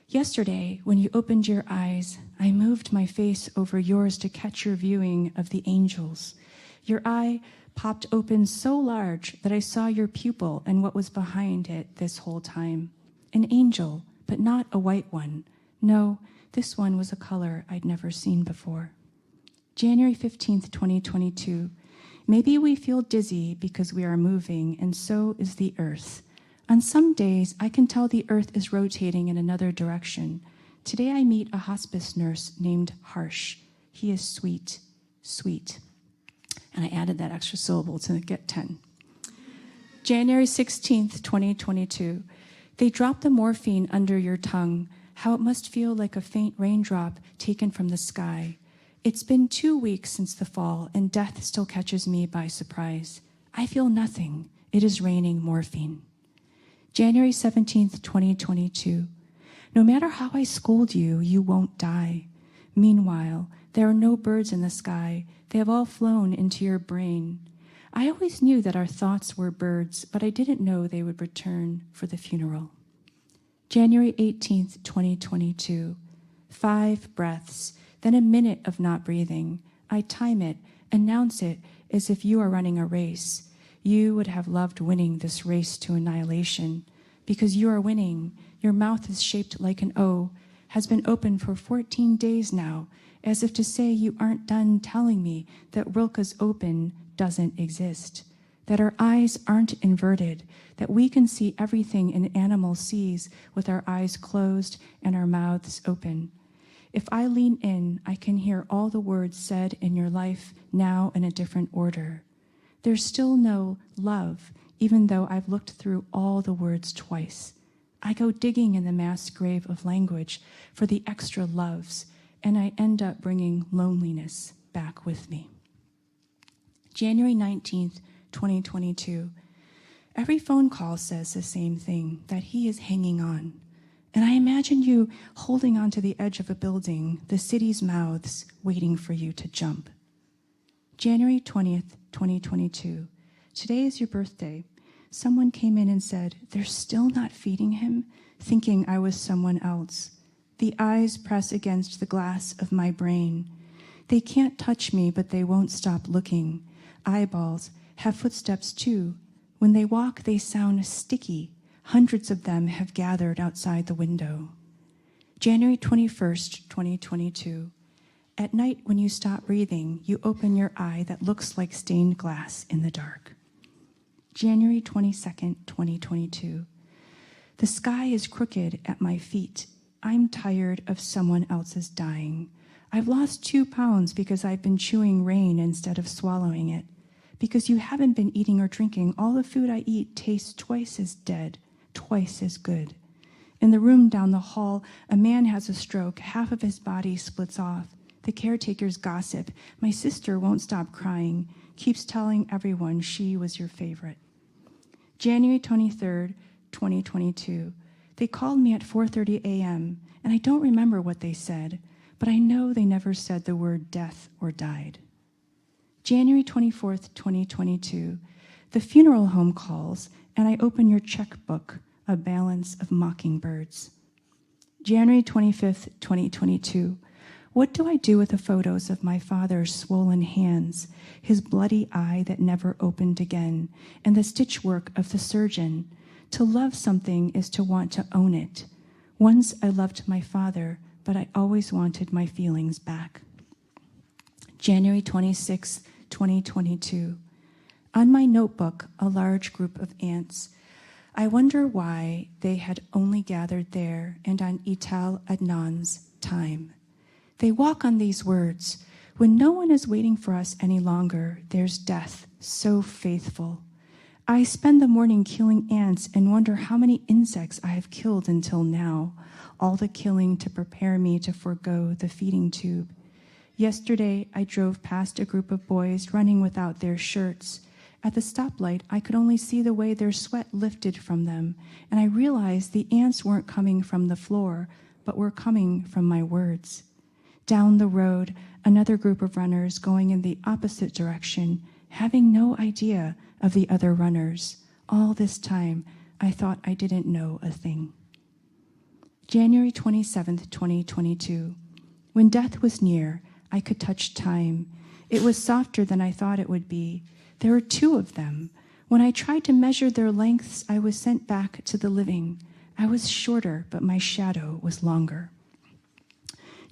Yesterday, when you opened your eyes, I moved my face over yours to catch your viewing of the angels. Your eye popped open so large that I saw your pupil and what was behind it this whole time. An angel, but not a white one. No, this one was a color I'd never seen before. January 15th, 2022. Maybe we feel dizzy because we are moving, and so is the earth. On some days, I can tell the earth is rotating in another direction. Today I meet a hospice nurse named Harsh. He is sweet, sweet. And I added that extra syllable to get 10. January 16th, 2022. They drop the morphine under your tongue. How it must feel like a faint raindrop taken from the sky. It's been 2 weeks since the fall, and death still catches me by surprise. I feel nothing. It is raining morphine. January 17th, 2022. No matter how I scold you, you won't die. Meanwhile, there are no birds in the sky. They have all flown into your brain. I always knew that our thoughts were birds, but I didn't know they would return for the funeral. January 18th, 2022. 5 breaths, then a minute of not breathing. I time it, announce it as if you are running a race. You would have loved winning this race to annihilation. Because you are winning, your mouth is shaped like an O, has been open for 14 days now, as if to say you aren't done telling me that Rilke's open doesn't exist, that our eyes aren't inverted, that we can see everything an animal sees with our eyes closed and our mouths open. If I lean in, I can hear all the words said in your life now in a different order. There's still no love, even though I've looked through all the words twice. I go digging in the mass grave of language for the extra loves, and I end up bringing loneliness back with me. January 19th, 2022. Every phone call says the same thing, that he is hanging on. And I imagine you holding onto the edge of a building, the city's mouths waiting for you to jump. January 20th, 2022. Today is your birthday. Someone came in and said, they're still not feeding him, thinking I was someone else. The eyes press against the glass of my brain. They can't touch me, but they won't stop looking. Eyeballs have footsteps too. When they walk, they sound sticky. Hundreds of them have gathered outside the window. January 21st, 2022. At night, when you stop breathing, you open your eye that looks like stained glass in the dark. January 22nd, 2022. The sky is crooked at my feet. I'm tired of someone else's dying. I've lost 2 pounds because I've been chewing rain instead of swallowing it. Because you haven't been eating or drinking, all the food I eat tastes twice as dead, twice as good. In the room down the hall, a man has a stroke. Half of his body splits off. The caretakers gossip. My sister won't stop crying, keeps telling everyone she was your favorite. January 23rd, 2022. They called me at 4:30 a.m., and I don't remember what they said, but I know they never said the word death or died. January 24th, 2022. The funeral home calls, and I open your checkbook, a balance of mockingbirds. January 25th, 2022. What do I do with the photos of my father's swollen hands, his bloody eye that never opened again, and the stitchwork of the surgeon? To love something is to want to own it. Once I loved my father, but I always wanted my feelings back. January 26th, 2022. On my notebook, a large group of ants. I wonder why they had only gathered there and on Ital Adnan's time. They walk on these words. When no one is waiting for us any longer, there's death, so faithful. I spend the morning killing ants and wonder how many insects I have killed until now, all the killing to prepare me to forego the feeding tube. Yesterday, I drove past a group of boys running without their shirts. At the stoplight, I could only see the way their sweat lifted from them, and I realized the ants weren't coming from the floor, but were coming from my words. Down the road, another group of runners going in the opposite direction, having no idea of the other runners. All this time, I thought I didn't know a thing. January 27th, 2022. When death was near, I could touch time. It was softer than I thought it would be. There were 2 of them. When I tried to measure their lengths, I was sent back to the living. I was shorter, but my shadow was longer.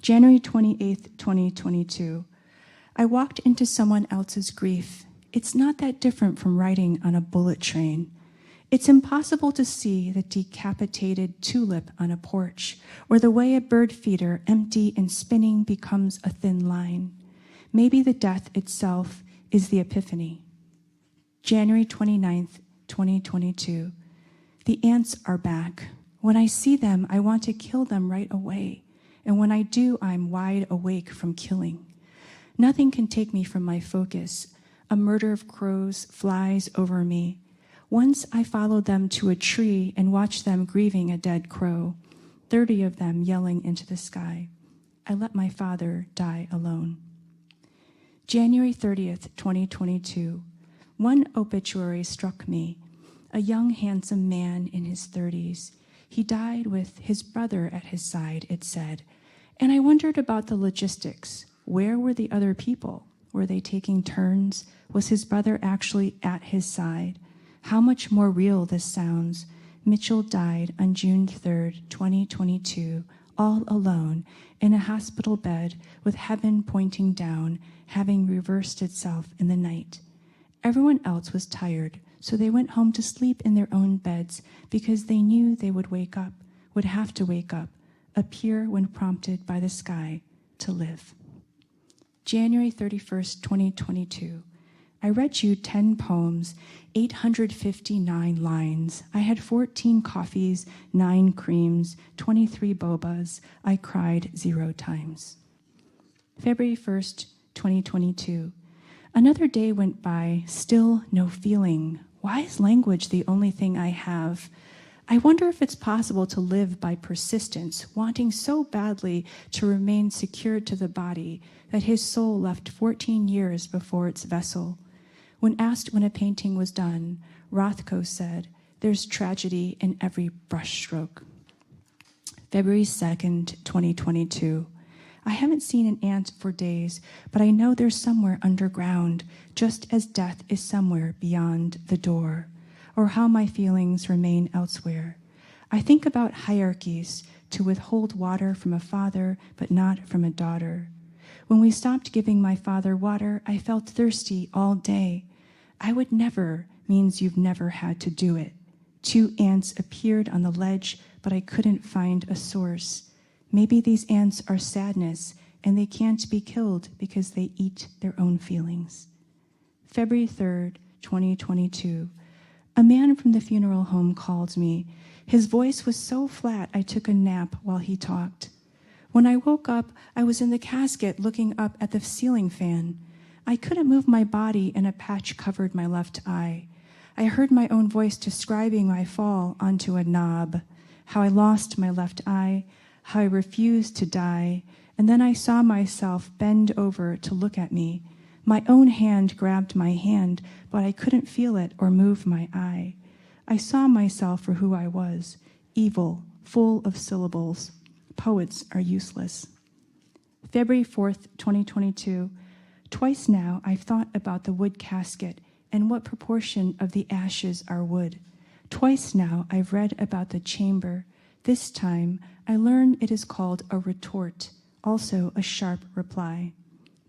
January 28th, 2022. I walked into someone else's grief. it's not that different from riding on a bullet train. It's impossible to see the decapitated tulip on a porch, or the way a bird feeder, empty and spinning, becomes a thin line. Maybe the death itself is the epiphany. January 29th, 2022. The ants are back. When I see them, I want to kill them right away. And when I do, I'm wide awake from killing. Nothing can take me from my focus. A murder of crows flies over me. Once I followed them to a tree and watched them grieving a dead crow, 30 of them yelling into the sky. I let my father die alone. January 30th, 2022. One obituary struck me. A young, handsome man in his 30s. He died with his brother at his side, it said. And I wondered about the logistics. Where were the other people? Were they taking turns? Was his brother actually at his side? How much more real this sounds. Mitchell died on June 3rd, 2022, all alone, in a hospital bed with heaven pointing down, having reversed itself in the night. Everyone else was tired, so they went home to sleep in their own beds because they knew they would wake up, would have to wake up, appear when prompted by the sky to live. January 31st, 2022. I read you 10 poems, 859 lines. I had 14 coffees, 9 creams, 23 bobas. I cried 0 times. February 1st, 2022. Another day went by, still no feeling. Why is language the only thing I have? I wonder if it's possible to live by persistence, wanting so badly to remain secured to the body that his soul left 14 years before its vessel. When asked when a painting was done, Rothko said, "There's tragedy in every brushstroke." February 2nd, 2022. I haven't seen an ant for days, but I know they're somewhere underground, just as death is somewhere beyond the door, or how my feelings remain elsewhere. I think about hierarchies, to withhold water from a father, but not from a daughter. When we stopped giving my father water, I felt thirsty all day. I would never means you've never had to do it. 2 ants appeared on the ledge, but I couldn't find a source. Maybe these ants are sadness, and they can't be killed because they eat their own feelings. February 3rd, 2022. A man from the funeral home called me. His voice was so flat I took a nap while he talked. When I woke up, I was in the casket looking up at the ceiling fan. I couldn't move my body, and a patch covered my left eye. I heard my own voice describing my fall onto a knob, how I lost my left eye, how I refused to die, and then I saw myself bend over to look at me. My own hand grabbed my hand, but I couldn't feel it or move my eye. I saw myself for who I was, evil, full of syllables. Poets are useless. February 4th, 2022. Twice now I've thought about the wood casket and what proportion of the ashes are wood. Twice now I've read about the chamber. This time I learn it is called a retort, also a sharp reply.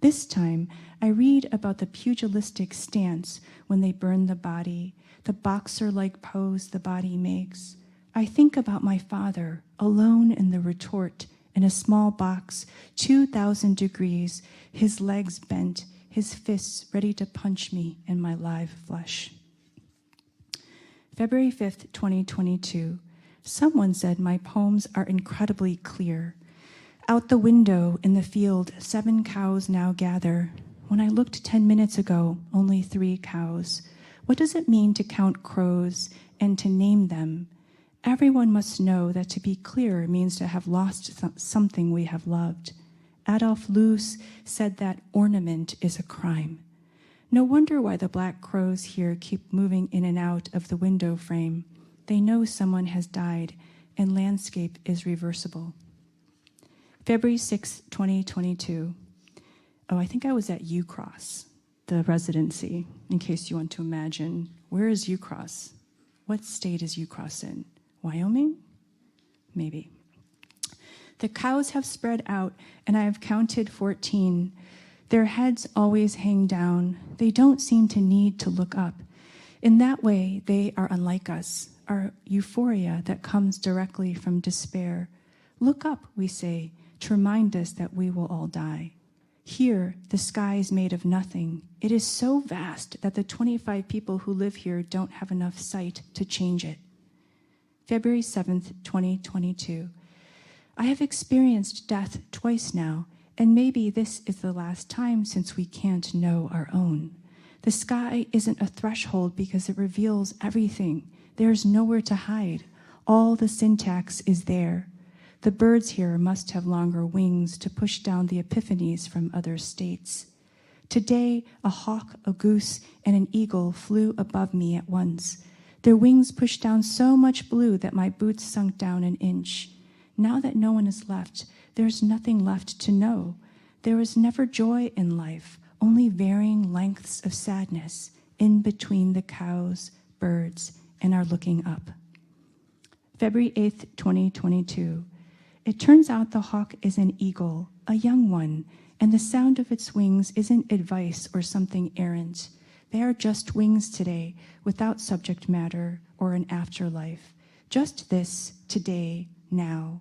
This time I read about the pugilistic stance when they burn the body, the boxer-like pose the body makes. I think about my father, alone in the retort, in a small box, 2,000 degrees, his legs bent, his fists ready to punch me in my live flesh. February 5th, 2022. Someone said my poems are incredibly clear. Out the window in the field, 7 cows now gather. When I looked 10 minutes ago, only 3 cows. What does it mean to count crows and to name them? Everyone must know that to be clear means to have lost something we have loved. Adolf Loos said that ornament is a crime. No wonder why the black crows here keep moving in and out of the window frame. They know someone has died, and landscape is reversible. February 6, 2022. Oh, I think I was at UCross, the residency, in case you want to imagine. Where is UCross? What state is UCross in? Wyoming? Maybe. The cows have spread out, and I have counted 14. Their heads always hang down. They don't seem to need to look up. In that way, they are unlike us, our euphoria that comes directly from despair. Look up, we say, to remind us that we will all die. Here, the sky is made of nothing. It is so vast that the 25 people who live here don't have enough sight to change it. February 7th, 2022. I have experienced death twice now, and maybe this is the last time since we can't know our own. The sky isn't a threshold because it reveals everything. There's nowhere to hide. All the syntax is there. The birds here must have longer wings to push down the epiphanies from other states. Today, a hawk, a goose, and an eagle flew above me at once. Their wings pushed down so much blue that my boots sunk down an inch. Now that no one is left, there's nothing left to know. There is never joy in life, only varying lengths of sadness in between the cows, birds, and our looking up. February 8th, 2022. It turns out the hawk is an eagle, a young one, and the sound of its wings isn't advice or something errant. They are just wings today, without subject matter or an afterlife. Just this, today, now.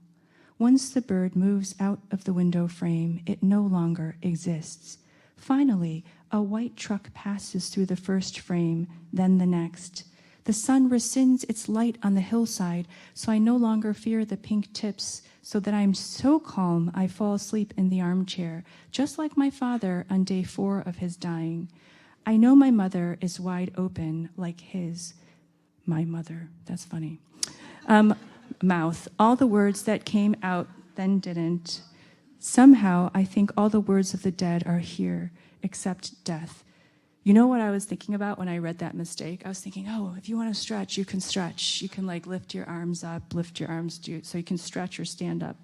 Once the bird moves out of the window frame, it no longer exists. Finally, a white truck passes through the first frame, then the next. The sun rescinds its light on the hillside, so I no longer fear the pink tips, so that I am so calm I fall asleep in the armchair, just like my father on day 4 of his dying. I know my mother is wide open like his. My mother, that's funny. Mouth. All the words that came out then didn't. Somehow, I think all the words of the dead are here, except death. You know what I was thinking about when I read that mistake? I was thinking, oh, if you want to stretch, you can stretch. You can like lift your arms up, lift your arms so you can stretch or stand up.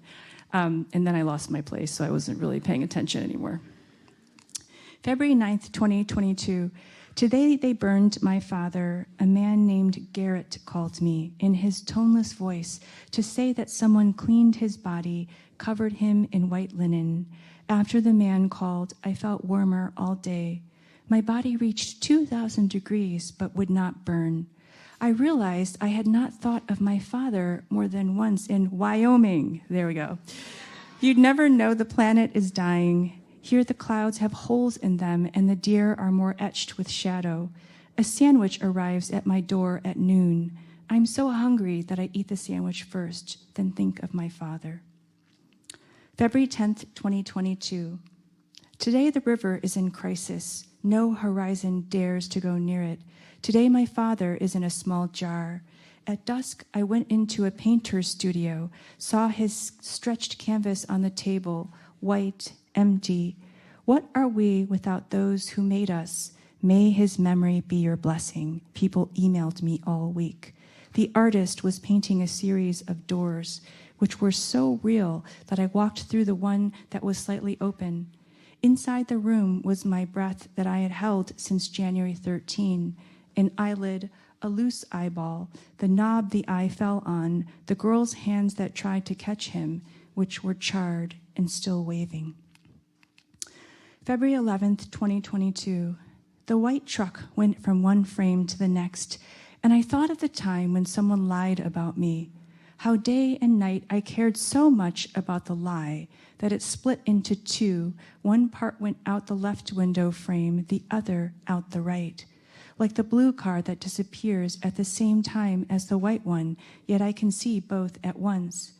And then I lost my place, so I wasn't really paying attention anymore. February 9th, 2022. Today they burned my father. A man named Garrett called me in his toneless voice to say that someone cleaned his body, covered him in white linen. After the man called, I felt warmer all day. My body reached 2,000 degrees but would not burn. I realized I had not thought of my father more than once in Wyoming. There we go. You'd never know the planet is dying. Here the clouds have holes in them and the deer are more etched with shadow. A sandwich arrives at my door at noon. I'm so hungry that I eat the sandwich first, then think of my father. February 10th, 2022. Today the river is in crisis. No horizon dares to go near it. Today my father is in a small jar. At dusk, I went into a painter's studio, saw his stretched canvas on the table, white, empty. What are we without those who made us? May his memory be your blessing. People emailed me all week. The artist was painting a series of doors, which were so real that I walked through the one that was slightly open. Inside the room was my breath that I had held since January 13, an eyelid, a loose eyeball, the knob the eye fell on, the girl's hands that tried to catch him, which were charred and still waving. February 11th, 2022. The white truck went from one frame to the next, and I thought of the time when someone lied about me, how day and night I cared so much about the lie that it split into two. One part went out the left window frame, the other out the right. Like the blue car that disappears at the same time as the white one, yet I can see both at once.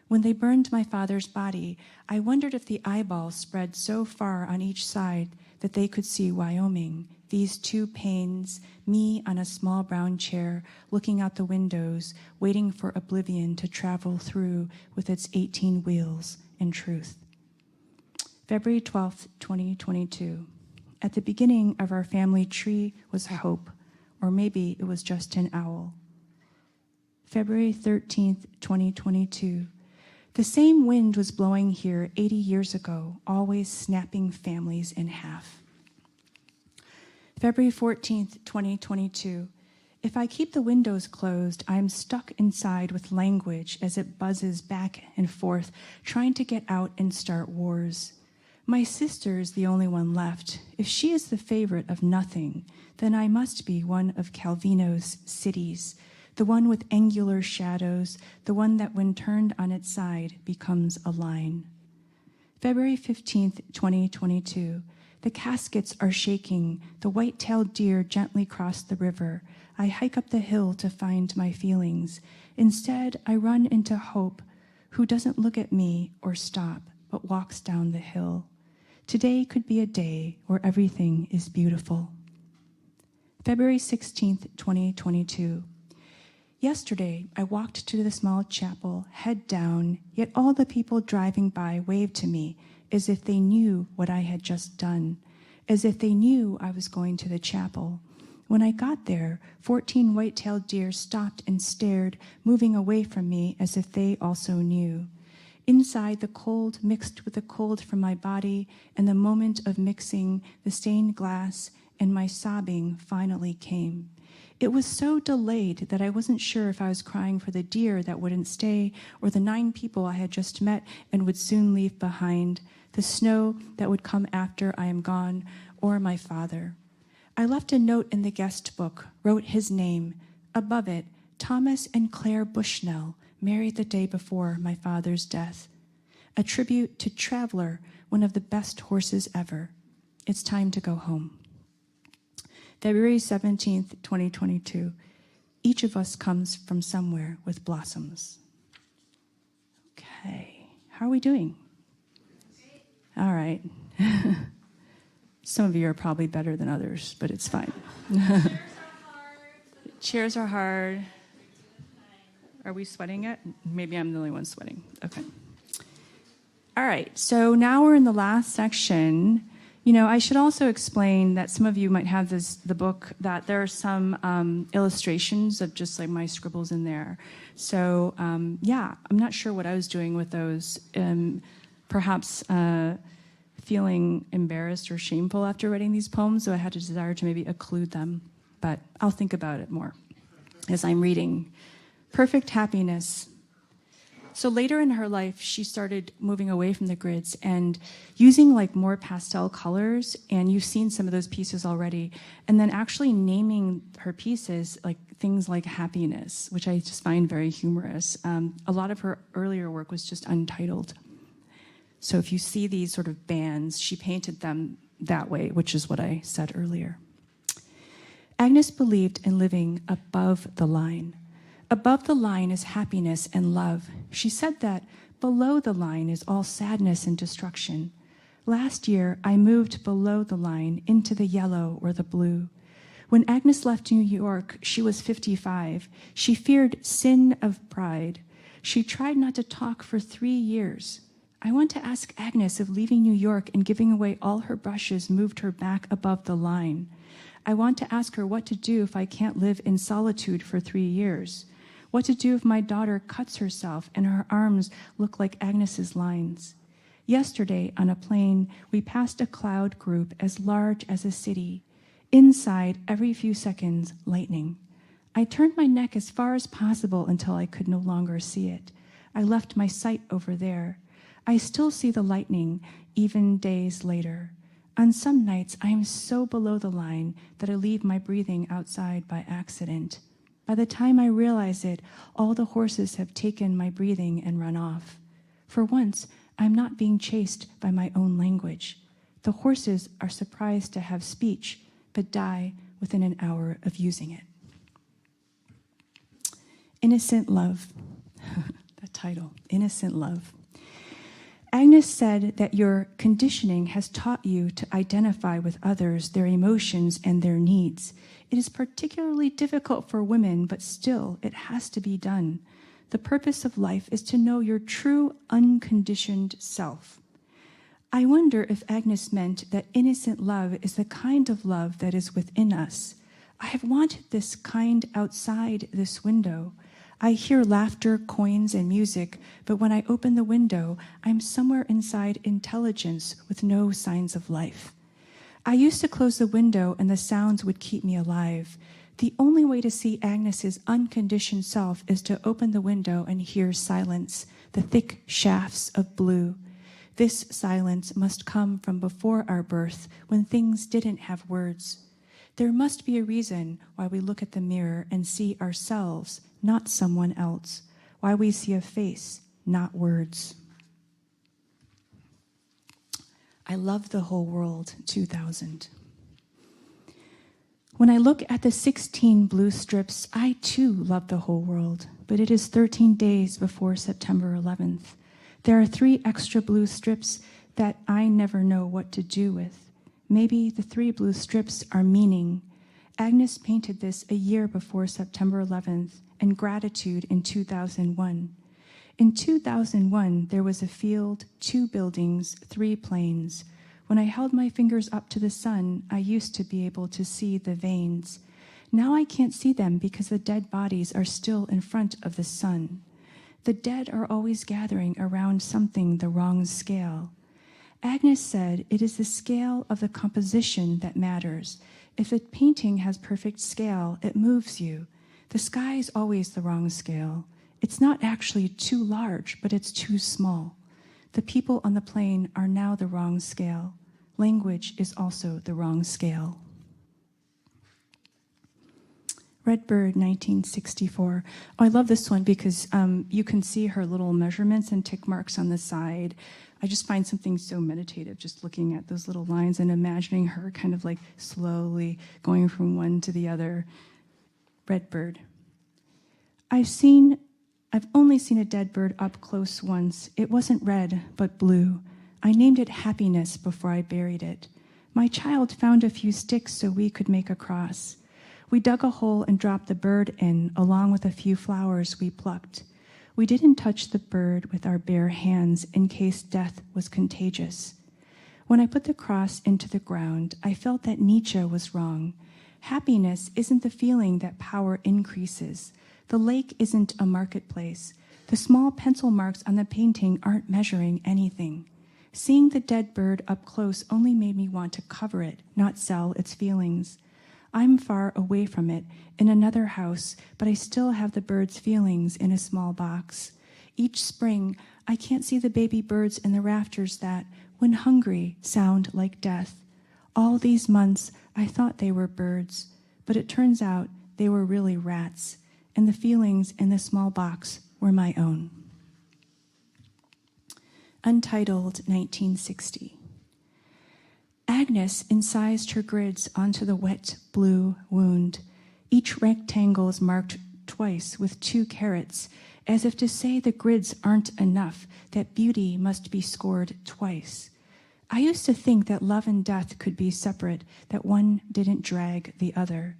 When they burned my father's body, I wondered if the eyeballs spread so far on each side that they could see Wyoming, these two panes, me on a small brown chair, looking out the windows, waiting for oblivion to travel through with its 18 wheels and truth. February 12th, 2022. At the beginning of our family tree was hope, or maybe it was just an owl. February 13th, 2022. The same wind was blowing here 80 years ago, always snapping families in half. February 14th, 2022. If I keep the windows closed, I'm stuck inside with language as it buzzes back and forth, trying to get out and start wars. My sister is the only one left. If she is the favorite of nothing, then I must be one of Calvino's cities, the one with angular shadows, the one that when turned on its side becomes a line. February 15th, 2022. The caskets are shaking. The white-tailed deer gently cross the river. I hike up the hill to find my feelings. Instead, I run into Hope, who doesn't look at me or stop, but walks down the hill. Today could be a day where everything is beautiful. February 16th, 2022. Yesterday, I walked to the small chapel, head down, yet all the people driving by waved to me as if they knew what I had just done, as if they knew I was going to the chapel. When I got there, 14 white-tailed deer stopped and stared, moving away from me as if they also knew. Inside, the cold mixed with the cold from my body, and the moment of mixing, the stained glass and my sobbing finally came. It was so delayed that I wasn't sure if I was crying for the deer that wouldn't stay, or the 9 people I had just met and would soon leave behind, the snow that would come after I am gone, or my father. I left a note in the guest book, wrote his name. Above it, Thomas and Claire Bushnell, married the day before my father's death. A tribute to Traveler, one of the best horses ever. It's time to go home. February 17th, 2022. Each of us comes from somewhere with blossoms. Okay, how are we doing? All right. Some of you are probably better than others, but it's fine. Chairs are hard. Are we sweating yet? Maybe I'm the only one sweating. Okay. All right, so now we're in the last section. You know, I should also explain that some of you might have the book, that there are some illustrations of just like my scribbles in there. So, yeah, I'm not sure what I was doing with those. Perhaps feeling embarrassed or shameful after writing these poems, so I had a desire to maybe occlude them. But I'll think about it more as I'm reading. Perfect happiness. So later in her life, she started moving away from the grids and using like more pastel colors, and you've seen some of those pieces already, and then actually naming her pieces like things like happiness, which I just find very humorous. A lot of her earlier work was just untitled. So if you see these sort of bands, she painted them that way, which is what I said earlier. Agnes believed in living above the line. Above the line is happiness and love. She said that below the line is all sadness and destruction. Last year, I moved below the line into the yellow or the blue. When Agnes left New York, she was 55. She feared sin of pride. She tried not to talk for 3 years. I want to ask Agnes if leaving New York and giving away all her brushes moved her back above the line. I want to ask her what to do if I can't live in solitude for 3 years. What to do if my daughter cuts herself and her arms look like Agnes's lines. Yesterday, on a plane, we passed a cloud group as large as a city. Inside, every few seconds, lightning. I turned my neck as far as possible until I could no longer see it. I left my sight over there. I still see the lightning, even days later. On some nights, I am so below the line that I leave my breathing outside by accident. By the time I realize it, all the horses have taken my breathing and run off. For once, I'm not being chased by my own language. The horses are surprised to have speech, but die within an hour of using it. Innocent Love. The title, Innocent Love. Agnes said that your conditioning has taught you to identify with others, their emotions, and their needs. It is particularly difficult for women, but still, it has to be done. The purpose of life is to know your true, unconditioned self. I wonder if Agnes meant that innocent love is the kind of love that is within us. I have wanted this kind outside this window. I hear laughter, coins, and music, but when I open the window, I'm somewhere inside intelligence with no signs of life. I used to close the window and the sounds would keep me alive. The only way to see Agnes's unconditioned self is to open the window and hear silence, the thick shafts of blue. This silence must come from before our birth, when things didn't have words. There must be a reason why we look at the mirror and see ourselves, not someone else, why we see a face, not words. I love the whole world, 2000. When I look at the 16 blue strips, I too love the whole world, but it is 13 days before September 11th. There are 3 extra blue strips that I never know what to do with. Maybe the 3 blue strips are meaning. Agnes painted this a year before September 11th and gratitude in 2001. In 2001, there was a field, 2 buildings, 3 planes. When I held my fingers up to the sun, I used to be able to see the veins. Now I can't see them because the dead bodies are still in front of the sun. The dead are always gathering around something the wrong scale. Agnes said it is the scale of the composition that matters. If a painting has perfect scale, it moves you. The sky is always the wrong scale. It's not actually too large, but it's too small. The people on the plane are now the wrong scale. Language is also the wrong scale. Redbird, 1964. Oh, I love this one because you can see her little measurements and tick marks on the side. I just find something so meditative just looking at those little lines and imagining her kind of like slowly going from one to the other. Redbird. I've only seen a dead bird up close once. It wasn't red, but blue. I named it Happiness before I buried it. My child found a few sticks so we could make a cross. We dug a hole and dropped the bird in, along with a few flowers we plucked. We didn't touch the bird with our bare hands in case death was contagious. When I put the cross into the ground, I felt that Nietzsche was wrong. Happiness isn't the feeling that power increases. The lake isn't a marketplace. The small pencil marks on the painting aren't measuring anything. Seeing the dead bird up close only made me want to cover it, not sell its feelings. I'm far away from it, in another house, but I still have the bird's feelings in a small box. Each spring, I can't see the baby birds in the rafters that, when hungry, sound like death. All these months, I thought they were birds, but it turns out they were really rats, and the feelings in the small box were my own. Untitled, 1960. Agnes incised her grids onto the wet blue wound. Each rectangle is marked twice with 2 carats, as if to say the grids aren't enough, that beauty must be scored twice. I used to think that love and death could be separate, that one didn't drag the other.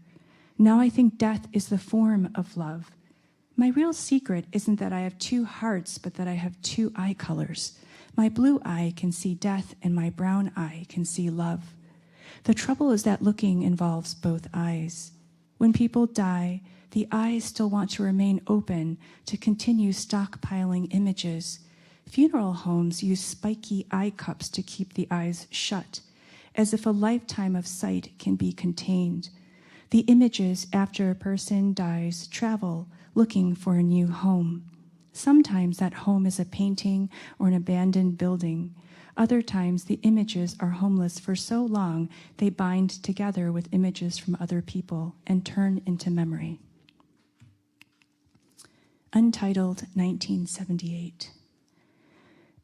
Now I think death is the form of love. My real secret isn't that I have 2 hearts, but that I have 2 eye colors. My blue eye can see death, and my brown eye can see love. The trouble is that looking involves both eyes. When people die, the eyes still want to remain open to continue stockpiling images. Funeral homes use spiky eye cups to keep the eyes shut, as if a lifetime of sight can be contained. The images after a person dies travel, looking for a new home. Sometimes that home is a painting or an abandoned building. Other times the images are homeless for so long they bind together with images from other people and turn into memory. Untitled, 1978.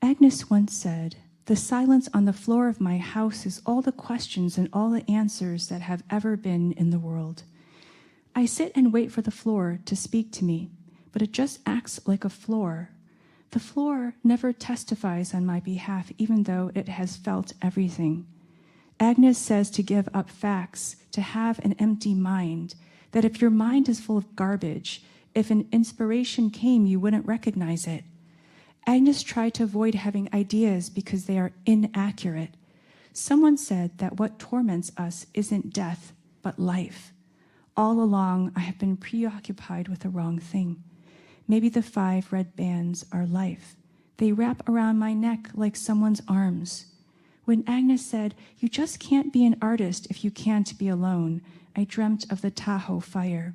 Agnes once said, "The silence on the floor of my house is all the questions and all the answers that have ever been in the world. I sit and wait for the floor to speak to me, but it just acts like a floor. The floor never testifies on my behalf, even though it has felt everything. Agnes says to give up facts, to have an empty mind, that if your mind is full of garbage, if an inspiration came, you wouldn't recognize it. Agnes tried to avoid having ideas because they are inaccurate. Someone said that what torments us isn't death, but life. All along, I have been preoccupied with the wrong thing. Maybe the 5 red bands are life. They wrap around my neck like someone's arms. When Agnes said, 'You just can't be an artist if you can't be alone,' I dreamt of the Tahoe fire.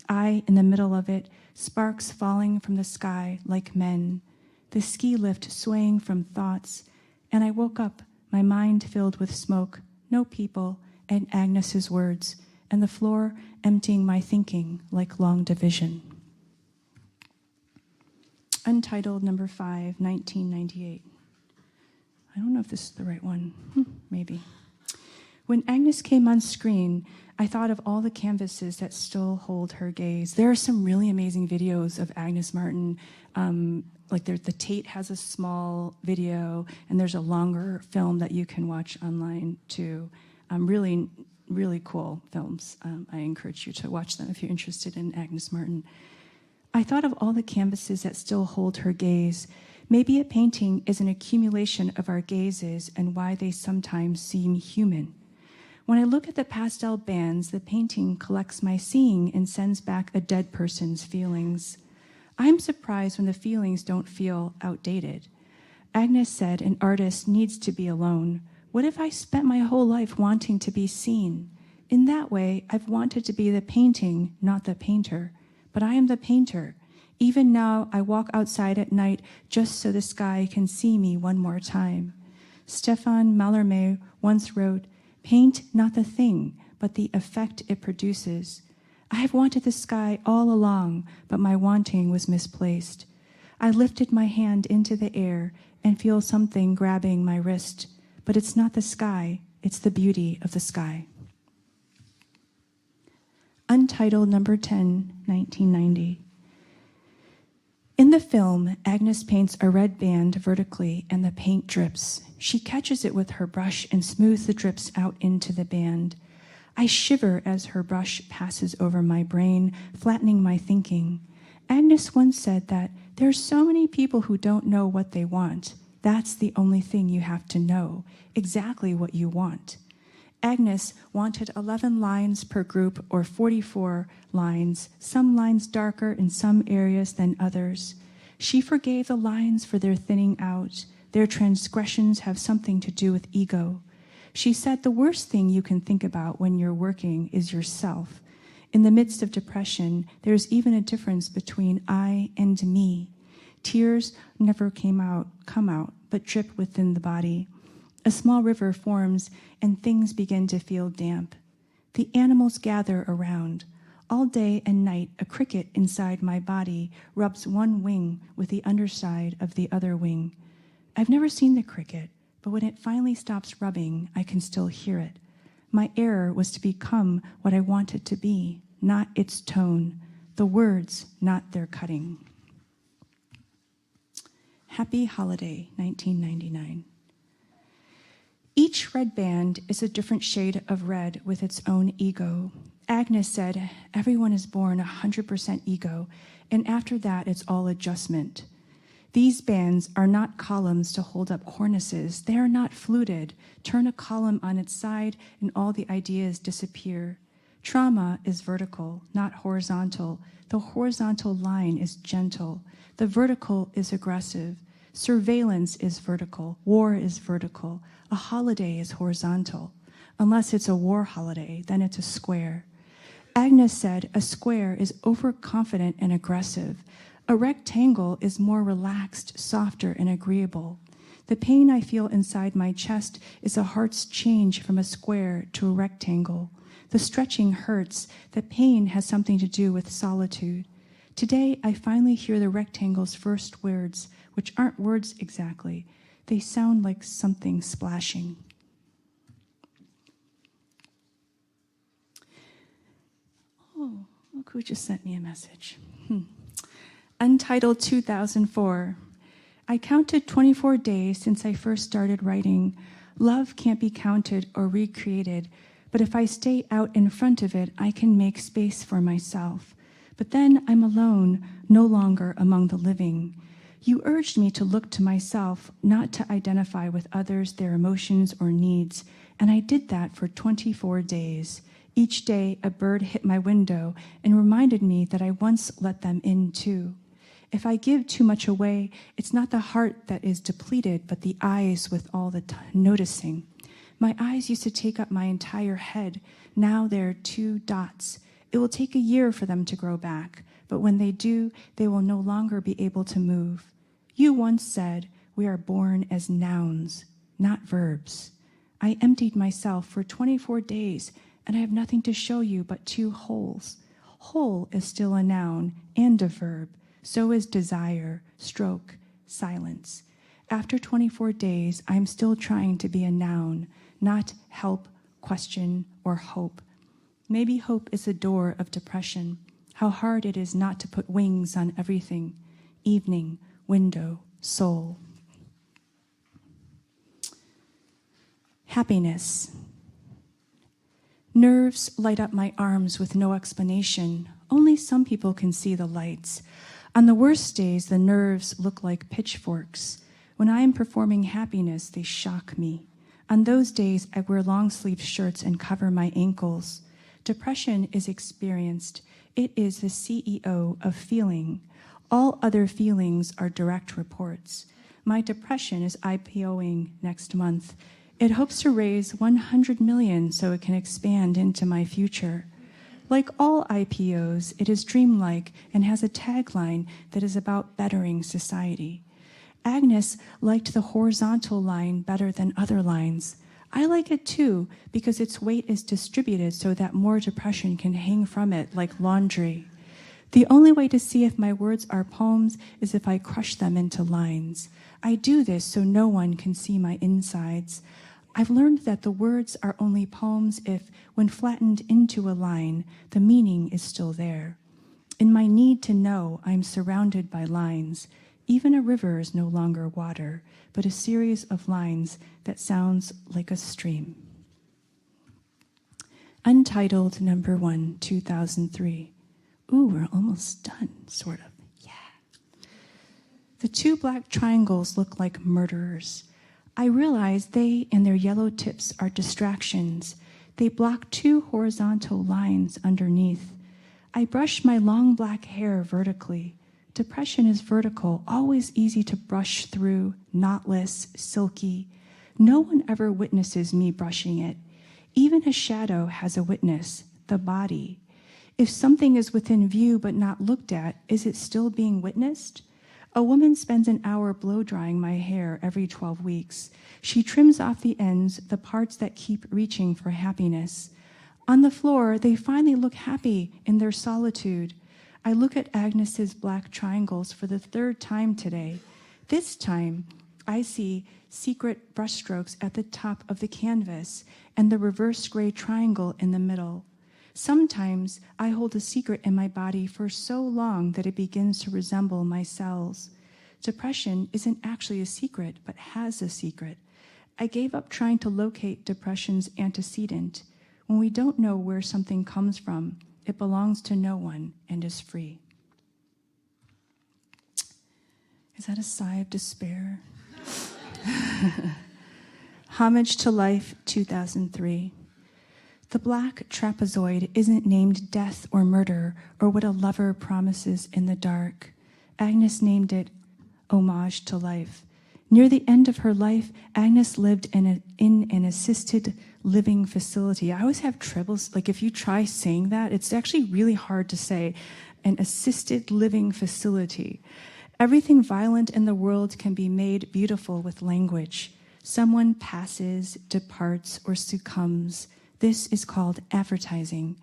I, in the middle of it, sparks falling from the sky like men, the ski lift swaying from thoughts, And I woke up, my mind filled with smoke, no people, and Agnes's words, and the floor emptying my thinking like long division. Untitled, number 5, 1998. I don't know if this is the right one. Maybe. When Agnes came on screen, I thought of all the canvases that still hold her gaze. There are some really amazing videos of Agnes Martin. Like the Tate has a small video, and there's a longer film that you can watch online too. Really, really cool films. I encourage you to watch them if you're interested in Agnes Martin. I thought of all the canvases that still hold her gaze. Maybe a painting is an accumulation of our gazes and why they sometimes seem human. When I look at the pastel bands, the painting collects my seeing and sends back a dead person's feelings. I'm surprised when the feelings don't feel outdated. Agnes said an artist needs to be alone. What if I spent my whole life wanting to be seen? In that way, I've wanted to be the painting, not the painter. But I am the painter. Even now, I walk outside at night just so the sky can see me one more time. Stéphane Mallarmé once wrote, "Paint not the thing, but the effect it produces." I have wanted the sky all along, but my wanting was misplaced. I lifted my hand into the air and feel something grabbing my wrist, but it's not the sky, it's the beauty of the sky. Untitled, number 10, 1990. In the film, Agnes paints a red band vertically and the paint drips. She catches it with her brush and smooths the drips out into the band. I shiver as her brush passes over my brain, flattening my thinking. Agnes once said that there are so many people who don't know what they want. That's the only thing you have to know, exactly what you want. Agnes wanted 11 lines per group, or 44 lines, some lines darker in some areas than others. She forgave the lines for their thinning out. Their transgressions have something to do with ego. She said the worst thing you can think about when you're working is yourself. In the midst of depression, there's even a difference between I and me. Tears never come out, but drip within the body. A small river forms and things begin to feel damp. The animals gather around. All day and night, a cricket inside my body rubs one wing with the underside of the other wing. I've never seen the cricket, but when it finally stops rubbing, I can still hear it. My error was to become what I wanted to be, not its tone, the words, not their cutting. Happy Holiday, 1999. Each red band is a different shade of red with its own ego. Agnes said, everyone is born 100% ego, and after that it's all adjustment. These bands are not columns to hold up cornices. They are not fluted. Turn a column on its side and all the ideas disappear. Trauma is vertical, not horizontal. The horizontal line is gentle. The vertical is aggressive. Surveillance is vertical. War is vertical. A holiday is horizontal. Unless it's a war holiday, then it's a square. Agnes said a square is overconfident and aggressive. A rectangle is more relaxed, softer, and agreeable. The pain I feel inside my chest is a heart's change from a square to a rectangle. The stretching hurts. The pain has something to do with solitude. Today, I finally hear the rectangle's first words, which aren't words exactly. They sound like something splashing. Oh, look who just sent me a message. Untitled 2004. I counted 24 days since I first started writing. Love can't be counted or recreated, but if I stay out in front of it, I can make space for myself. But then I'm alone, no longer among the living. You urged me to look to myself, not to identify with others, their emotions or needs, and I did that for 24 days. Each day, a bird hit my window and reminded me that I once let them in too. If I give too much away, it's not the heart that is depleted, but the eyes with all the noticing. My eyes used to take up my entire head. Now they're 2 dots. It will take a year for them to grow back, but when they do, they will no longer be able to move. You once said, we are born as nouns. not verbs. I emptied myself for 24 days, and I have nothing to show you but 2 holes. Whole is still a noun and a verb. So is desire, stroke, silence. After 24 days, I'm still trying to be a noun, not help, question, or hope. Maybe hope is the door of depression. How hard it is not to put wings on everything. Evening, window, soul. Happiness. Nerves light up my arms with no explanation. Only some people can see the lights. On the worst days, the nerves look like pitchforks. When I am performing happiness, they shock me. On those days, I wear long-sleeved shirts and cover my ankles. Depression is experienced. It is the CEO of feeling. All other feelings are direct reports. My depression is IPOing next month. It hopes to raise 100 million so it can expand into my future. Like all IPOs, it is dreamlike and has a tagline that is about bettering society. Agnes liked the horizontal line better than other lines. I like it too because its weight is distributed so that more depression can hang from it like laundry. The only way to see if my words are poems is if I crush them into lines. I do this so no one can see my insides. I've learned that the words are only poems if, when flattened into a line, the meaning is still there. In my need to know, I'm surrounded by lines. Even a river is no longer water, but a series of lines that sounds like a stream. Untitled number 1, 2003. Ooh, we're almost done, sort of. Yeah. The 2 black triangles look like murderers. I realize they and their yellow tips are distractions. They block 2 horizontal lines underneath. I brush my long black hair vertically. Depression is vertical, always easy to brush through, knotless, silky. No one ever witnesses me brushing it. Even a shadow has a witness, the body. If something is within view but not looked at, is it still being witnessed? A woman spends an hour blow-drying my hair every 12 weeks. She trims off the ends, the parts that keep reaching for happiness. On the floor, they finally look happy in their solitude. I look at Agnes's black triangles for the 3rd time today. This time, I see secret brushstrokes at the top of the canvas and the reverse gray triangle in the middle. Sometimes I hold a secret in my body for so long that it begins to resemble my cells. Depression isn't actually a secret, but has a secret. I gave up trying to locate depression's antecedent. When we don't know where something comes from, it belongs to no one and is free. Is that a sigh of despair? Homage to Life, 2003. The black trapezoid isn't named death or murder or what a lover promises in the dark. Agnes named it Homage to Life. Near the end of her life, Agnes lived in an assisted living facility. I always have troubles, like if you try saying that, it's actually really hard to say, an assisted living facility. Everything violent in the world can be made beautiful with language. Someone passes, departs, or succumbs. This is called advertising.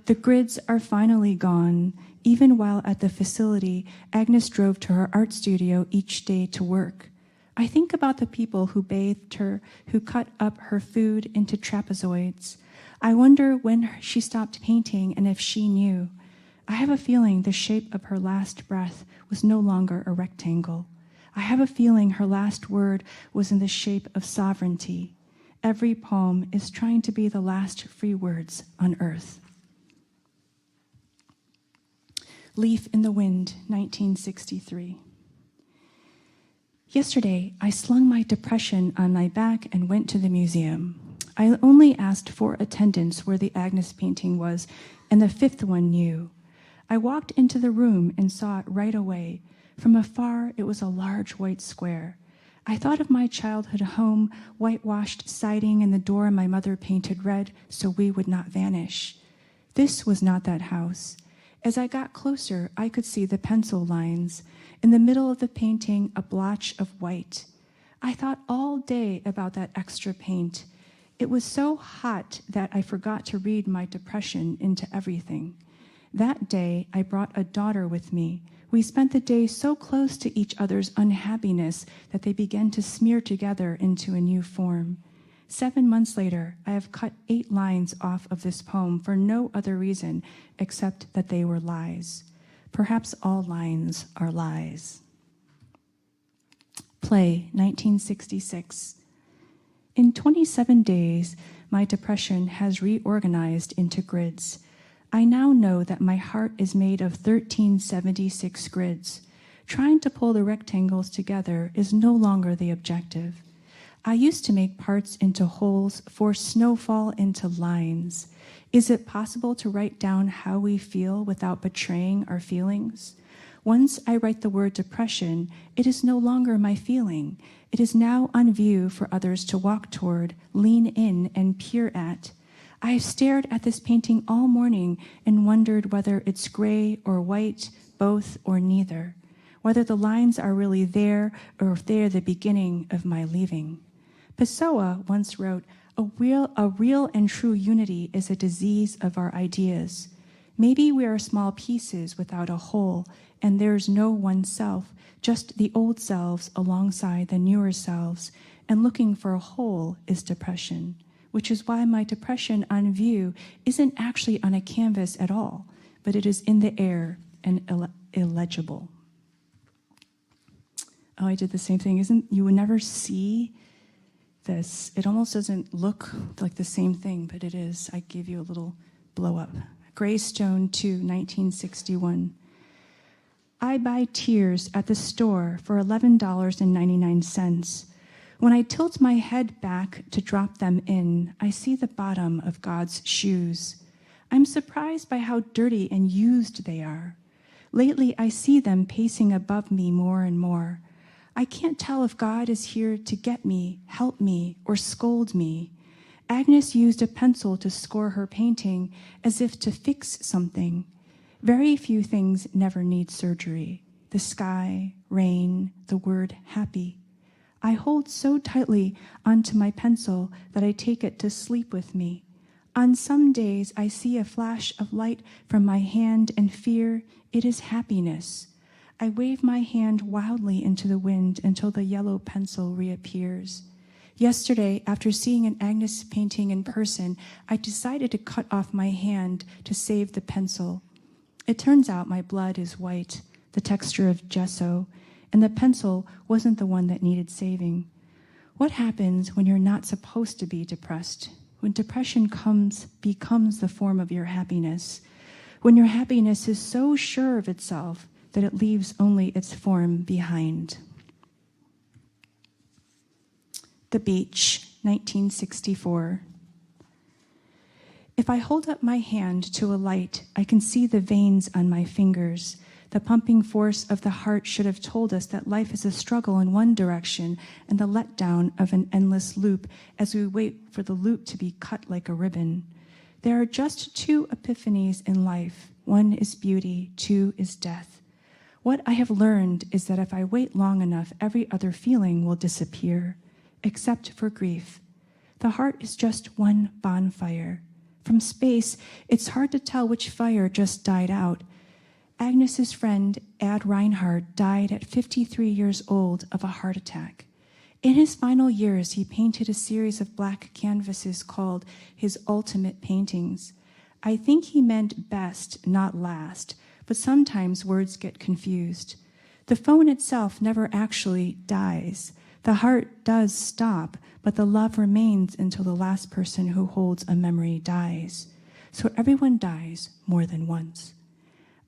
The grids are finally gone. Even while at the facility, Agnes drove to her art studio each day to work. I think about the people who bathed her, who cut up her food into trapezoids. I wonder when she stopped painting and if she knew. I have a feeling the shape of her last breath was no longer a rectangle. I have a feeling her last word was in the shape of sovereignty. Every poem is trying to be the last free words on earth. Leaf in the Wind, 1963. Yesterday, I slung my depression on my back and went to the museum. I only asked 4 attendants where the Agnes painting was, and the 5th one knew. I walked into the room and saw it right away. From afar, it was a large white square. I thought of my childhood home, whitewashed siding and the door my mother painted red so we would not vanish. This was not that house. As I got closer, I could see the pencil lines. In the middle of the painting, a blotch of white. I thought all day about that extra paint. It was so hot that I forgot to read my depression into everything. That day, I brought a daughter with me. We spent the day so close to each other's unhappiness that they began to smear together into a new form. 7 months later, I have cut 8 lines off of this poem for no other reason except that they were lies. Perhaps all lines are lies. Play, 1966. In 27 days, my depression has reorganized into grids. I now know that my heart is made of 1376 grids. Trying to pull the rectangles together is no longer the objective. I used to make parts into wholes, force snowfall into lines. Is it possible to write down how we feel without betraying our feelings? Once I write the word depression, it is no longer my feeling. It is now on view for others to walk toward, lean in, and peer at. I have stared at this painting all morning and wondered whether it's gray or white, both or neither, whether the lines are really there or if they're the beginning of my leaving. Pessoa once wrote, a real and true unity is a disease of our ideas. Maybe we are small pieces without a whole, and there's no one self, just the old selves alongside the newer selves, and looking for a whole is depression, which is why my depression on view isn't actually on a canvas at all, but it is in the air and illegible. Oh, I did the same thing. You would never see this. It almost doesn't look like the same thing, but it is. I gave you a little blow up. Greystone 2, 1961. I buy tears at the store for $11.99. When I tilt my head back to drop them in, I see the bottom of God's shoes. I'm surprised by how dirty and used they are. Lately, I see them pacing above me more and more. I can't tell if God is here to get me, help me, or scold me. Agnes used a pencil to score her painting as if to fix something. Very few things never need surgery. The sky, rain, the word happy. I hold so tightly onto my pencil that I take it to sleep with me. On some days, I see a flash of light from my hand and fear it is happiness. I wave my hand wildly into the wind until the yellow pencil reappears. Yesterday, after seeing an Agnes painting in person, I decided to cut off my hand to save the pencil. It turns out my blood is white, the texture of gesso, and the pencil wasn't the one that needed saving. What happens when you're not supposed to be depressed? When depression becomes the form of your happiness? When your happiness is so sure of itself that it leaves only its form behind. The Beach, 1964. If I hold up my hand to a light, I can see the veins on my fingers. The pumping force of the heart should have told us that life is a struggle in one direction and the letdown of an endless loop as we wait for the loop to be cut like a ribbon. There are just 2 epiphanies in life. 1 is beauty, 2 is death. What I have learned is that if I wait long enough, every other feeling will disappear, except for grief. The heart is just one bonfire. From space, it's hard to tell which fire just died out. Agnes's friend, Ad Reinhardt, died at 53 years old of a heart attack. In his final years, he painted a series of black canvases called his ultimate paintings. I think he meant best, not last, but sometimes words get confused. The phone itself never actually dies. The heart does stop, but the love remains until the last person who holds a memory dies. So everyone dies more than once.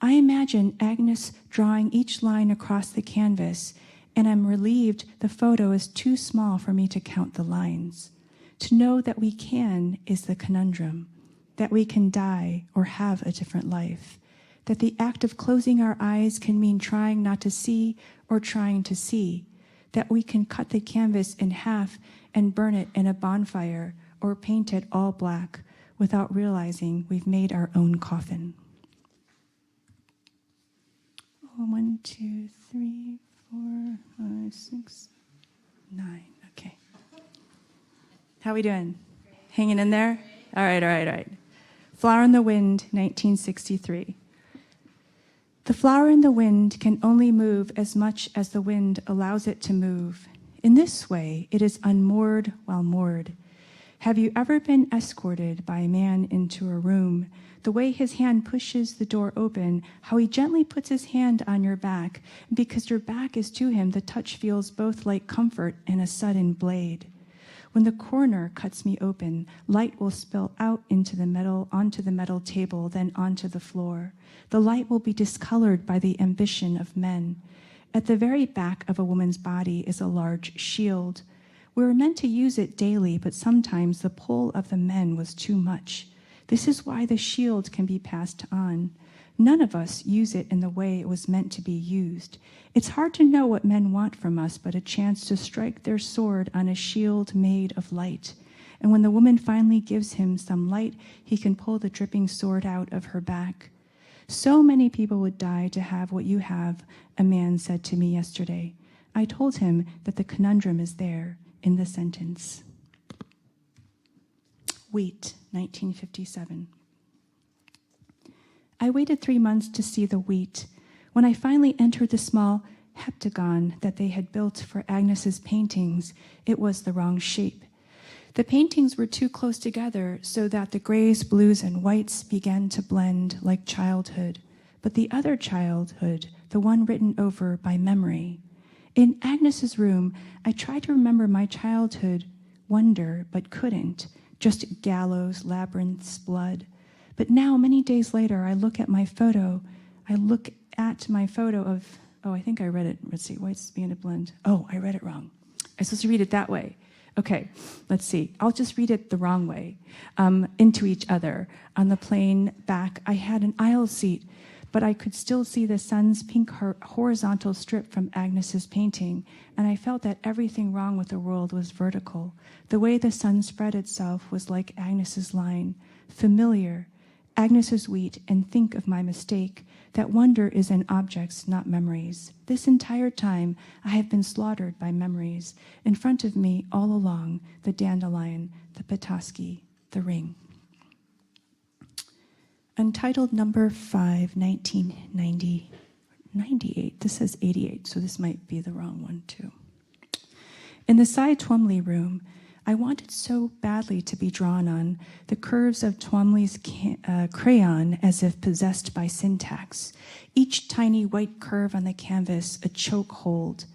I imagine Agnes drawing each line across the canvas, and I'm relieved the photo is too small for me to count the lines. To know that we can is the conundrum, that we can die or have a different life, that the act of closing our eyes can mean trying not to see or trying to see, that we can cut the canvas in half and burn it in a bonfire or paint it all black without realizing we've made our own coffin. 1, 2, 3, 4, 5, 6, 9. How we doing? Hanging in there? All right. Flower in the Wind, 1963. The flower in the wind can only move as much as the wind allows it to move. In this way, it is unmoored while moored. Have you ever been escorted by a man into a room? The way his hand pushes the door open, how he gently puts his hand on your back. And because your back is to him, the touch feels both like comfort and a sudden blade. When the coroner cuts me open, light will spill out onto the metal table, then onto the floor. The light will be discolored by the ambition of men. At the very back of a woman's body is a large shield. We were meant to use it daily, but sometimes the pull of the men was too much. This is why the shield can be passed on. None of us use it in the way it was meant to be used. It's hard to know what men want from us but a chance to strike their sword on a shield made of light. And when the woman finally gives him some light, he can pull the dripping sword out of her back. So many people would die to have what you have, a man said to me yesterday. I told him that the conundrum is there in the sentence. Wheat, 1957. I waited 3 months to see the wheat. When I finally entered the small heptagon that they had built for Agnes's paintings, it was the wrong shape. The paintings were too close together so that the grays, blues, and whites began to blend like childhood. But the other childhood, the one written over by memory. In Agnes's room, I tried to remember my childhood wonder, but couldn't. Just gallows, labyrinths, blood. But now, many days later, I look at my photo of, I think I read it. Let's see, whites began to blend. Oh, I read it wrong. I'm supposed to read it that way. Okay, let's see. I'll just read it the wrong way. Into each other. On the plain back, I had an aisle seat, but I could still see the sun's pink horizontal strip from Agnes's painting, and I felt that everything wrong with the world was vertical. The way the sun spread itself was like Agnes's line, familiar, Agnes's wheat, and think of my mistake, that wonder is in objects, not memories. This entire time, I have been slaughtered by memories. In front of me, all along, the dandelion, the petoskey, the ring. Untitled number 5, 1998. This says 88, so this might be the wrong one too. In the Cy Twomley room, I wanted so badly to be drawn on the curves of Twomley's crayon as if possessed by syntax. Each tiny white curve on the canvas a choke hold.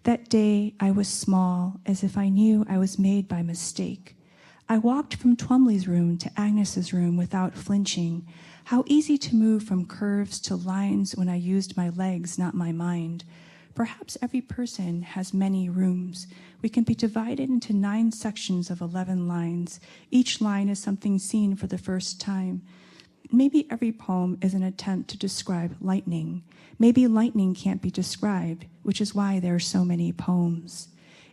That day I was small, as if I knew I was made by mistake. I walked from Twomley's room to Agnes's room without flinching. How easy to move from curves to lines when I used my legs, not my mind. Perhaps every person has many rooms. We can be divided into 9 sections of 11 lines. Each line is something seen for the first time. Maybe every poem is an attempt to describe lightning. Maybe lightning can't be described, which is why there are so many poems.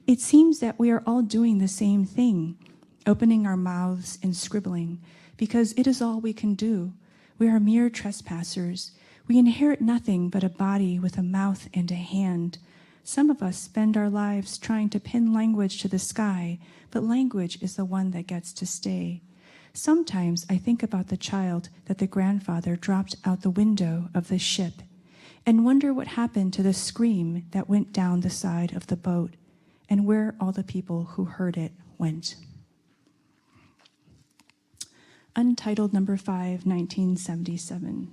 It seems that we are all doing the same thing, opening our mouths and scribbling, because it is all we can do. We are mere trespassers. We inherit nothing but a body with a mouth and a hand. Some of us spend our lives trying to pin language to the sky, but language is the one that gets to stay. Sometimes I think about the child that the grandfather dropped out the window of the ship and wonder what happened to the scream that went down the side of the boat and where all the people who heard it went. Untitled number 5, 1977.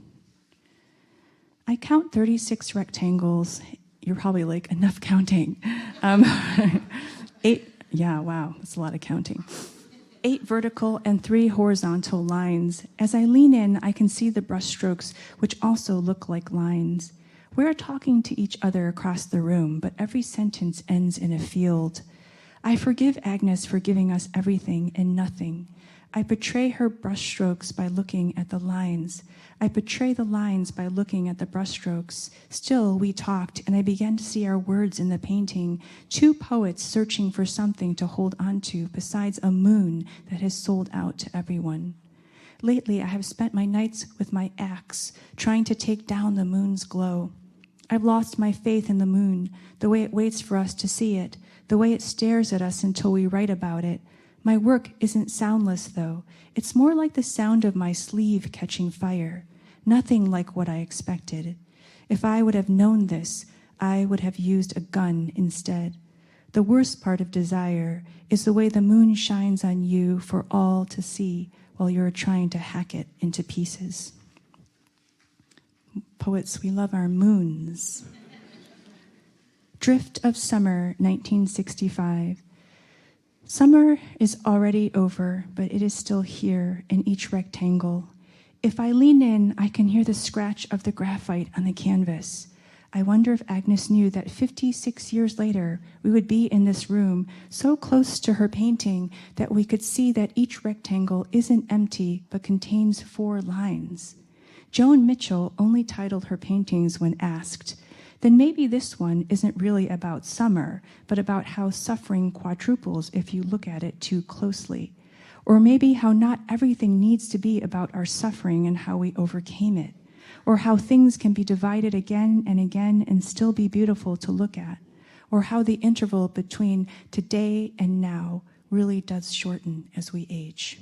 I count 36 rectangles. You're probably like, enough counting. 8, yeah, wow, that's a lot of counting. 8 vertical and 3 horizontal lines. As I lean in, I can see the brushstrokes, which also look like lines. We're talking to each other across the room, but every sentence ends in a field. I forgive Agnes for giving us everything and nothing. I betray her brushstrokes by looking at the lines. I betray the lines by looking at the brushstrokes. Still, we talked, and I began to see our words in the painting. 2 poets searching for something to hold onto besides a moon that has sold out to everyone. Lately, I have spent my nights with my axe, trying to take down the moon's glow. I've lost my faith in the moon, the way it waits for us to see it, the way it stares at us until we write about it. My work isn't soundless, though. It's more like the sound of my sleeve catching fire. Nothing like what I expected. If I would have known this, I would have used a gun instead. The worst part of desire is the way the moon shines on you for all to see while you're trying to hack it into pieces. Poets, we love our moons. Drift of Summer, 1965. Summer is already over, but it is still here in each rectangle. If I lean in, I can hear the scratch of the graphite on the canvas. I wonder if Agnes knew that 56 years later, we would be in this room so close to her painting that we could see that each rectangle isn't empty but contains 4 lines. Joan Mitchell only titled her paintings when asked, then maybe this one isn't really about summer, but about how suffering quadruples if you look at it too closely. Or maybe how not everything needs to be about our suffering and how we overcame it. Or how things can be divided again and again and still be beautiful to look at. Or how the interval between today and now really does shorten as we age.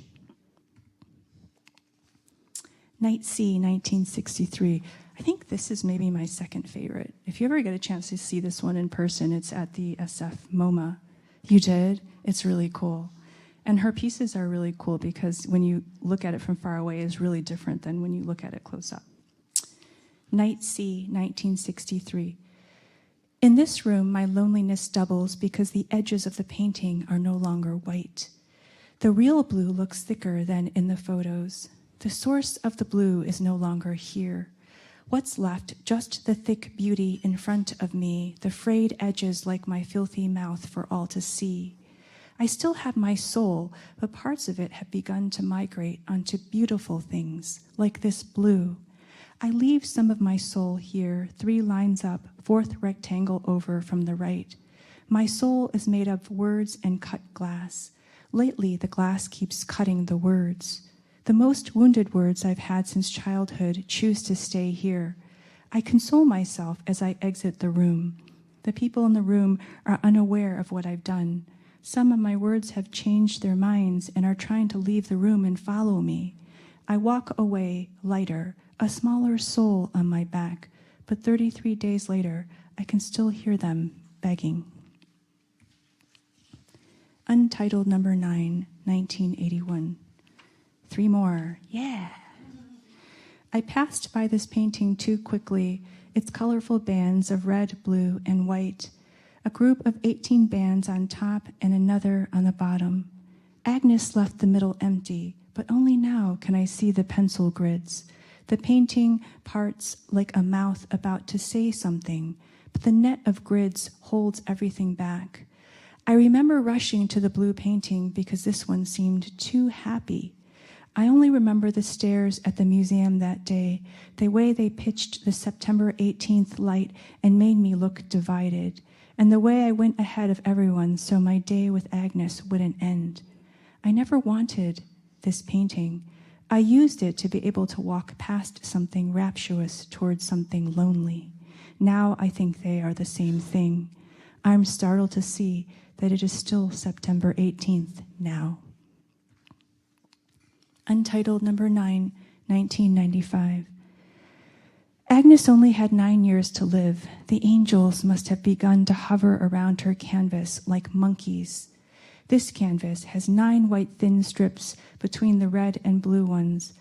Night Sea, 1963. I think this is maybe my second favorite. If you ever get a chance to see this one in person, it's at the SF MoMA. You did? It's really cool. And her pieces are really cool because when you look at it from far away, it's really different than when you look at it close up. Night Sea, 1963. In this room, my loneliness doubles because the edges of the painting are no longer white. The real blue looks thicker than in the photos. The source of the blue is no longer here. What's left? Just the thick beauty in front of me, the frayed edges like my filthy mouth for all to see. I still have my soul, but parts of it have begun to migrate onto beautiful things, like this blue. I leave some of my soul here, 3 lines up, 4th rectangle over from the right. My soul is made of words and cut glass. Lately, the glass keeps cutting the words. The most wounded words I've had since childhood choose to stay here. I console myself as I exit the room. The people in the room are unaware of what I've done. Some of my words have changed their minds and are trying to leave the room and follow me. I walk away lighter, a smaller soul on my back, but 33 days later, I can still hear them begging. Untitled number 9, 1981. 3 more. Yeah. I passed by this painting too quickly, its colorful bands of red, blue, and white, a group of 18 bands on top and another on the bottom. Agnes left the middle empty, but only now can I see the pencil grids. The painting parts like a mouth about to say something, but the net of grids holds everything back. I remember rushing to the blue painting because this one seemed too happy. I only remember the stairs at the museum that day, the way they pitched the September 18th light and made me look divided, and the way I went ahead of everyone so my day with Agnes wouldn't end. I never wanted this painting. I used it to be able to walk past something rapturous towards something lonely. Now I think they are the same thing. I'm startled to see that it is still September 18th now. Untitled number 9, 1995. Agnes only had 9 years to live. The angels must have begun to hover around her canvas like monkeys. This canvas has 9 white thin strips between the red and blue ones.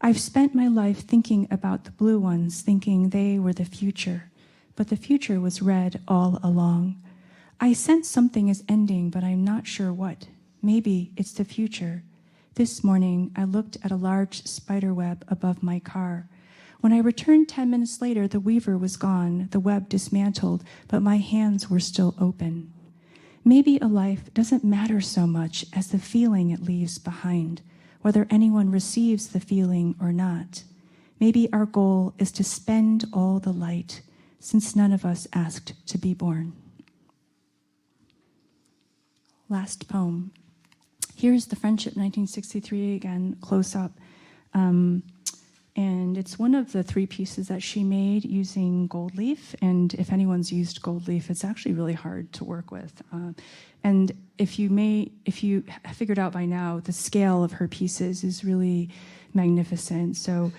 I've spent my life thinking about the blue ones, thinking they were the future, but the future was red all along. I sense something is ending, but I'm not sure what. Maybe it's the future. This morning, I looked at a large spider web above my car. When I returned 10 minutes later, the weaver was gone, the web dismantled, but my hands were still open. Maybe a life doesn't matter so much as the feeling it leaves behind, whether anyone receives the feeling or not. Maybe our goal is to spend all the light, since none of us asked to be born. Last poem. Here's the Friendship, 1963, again, close up. And it's one of the 3 pieces that she made using gold leaf. And if anyone's used gold leaf, it's actually really hard to work with. And if you figured out by now, the scale of her pieces is really magnificent. So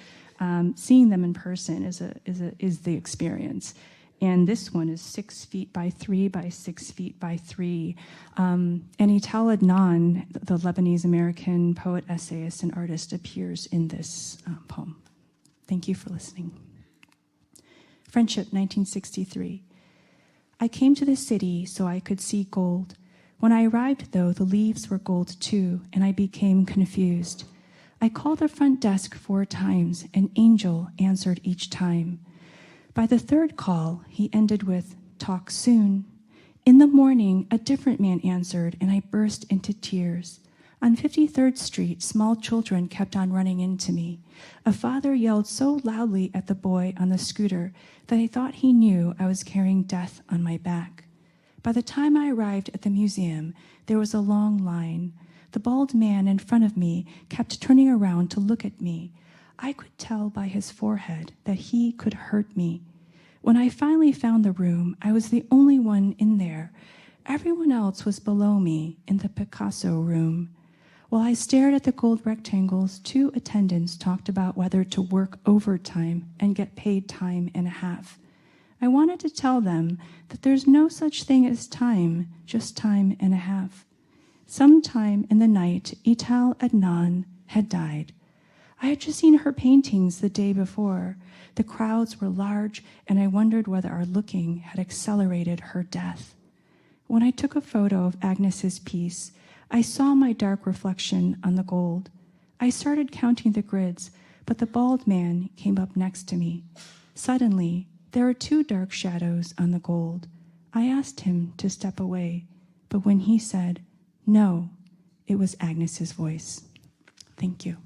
seeing them in person is the experience. And this one is 6 feet by 3 by 6 feet by 3. And Ital Adnan, the Lebanese-American poet, essayist, and artist, appears in this poem. Thank you for listening. Friendship, 1963. I came to the city so I could see gold. When I arrived, though, the leaves were gold too, and I became confused. I called the front desk 4 times. An angel answered each time. By the 3rd call, he ended with, "Talk soon." In the morning, a different man answered, and I burst into tears. On 53rd Street, small children kept on running into me. A father yelled so loudly at the boy on the scooter that I thought he knew I was carrying death on my back. By the time I arrived at the museum, there was a long line. The bald man in front of me kept turning around to look at me. I could tell by his forehead that he could hurt me. When I finally found the room, I was the only one in there. Everyone else was below me in the Picasso room. While I stared at the gold rectangles, 2 attendants talked about whether to work overtime and get paid time and a half. I wanted to tell them that there's no such thing as time, just time and a half. Sometime in the night, Ital Adnan had died. I had just seen her paintings the day before. The crowds were large, and I wondered whether our looking had accelerated her death. When I took a photo of Agnes's piece, I saw my dark reflection on the gold. I started counting the grids, but the bald man came up next to me. Suddenly, there were 2 dark shadows on the gold. I asked him to step away, but when he said, "No," it was Agnes's voice. Thank you.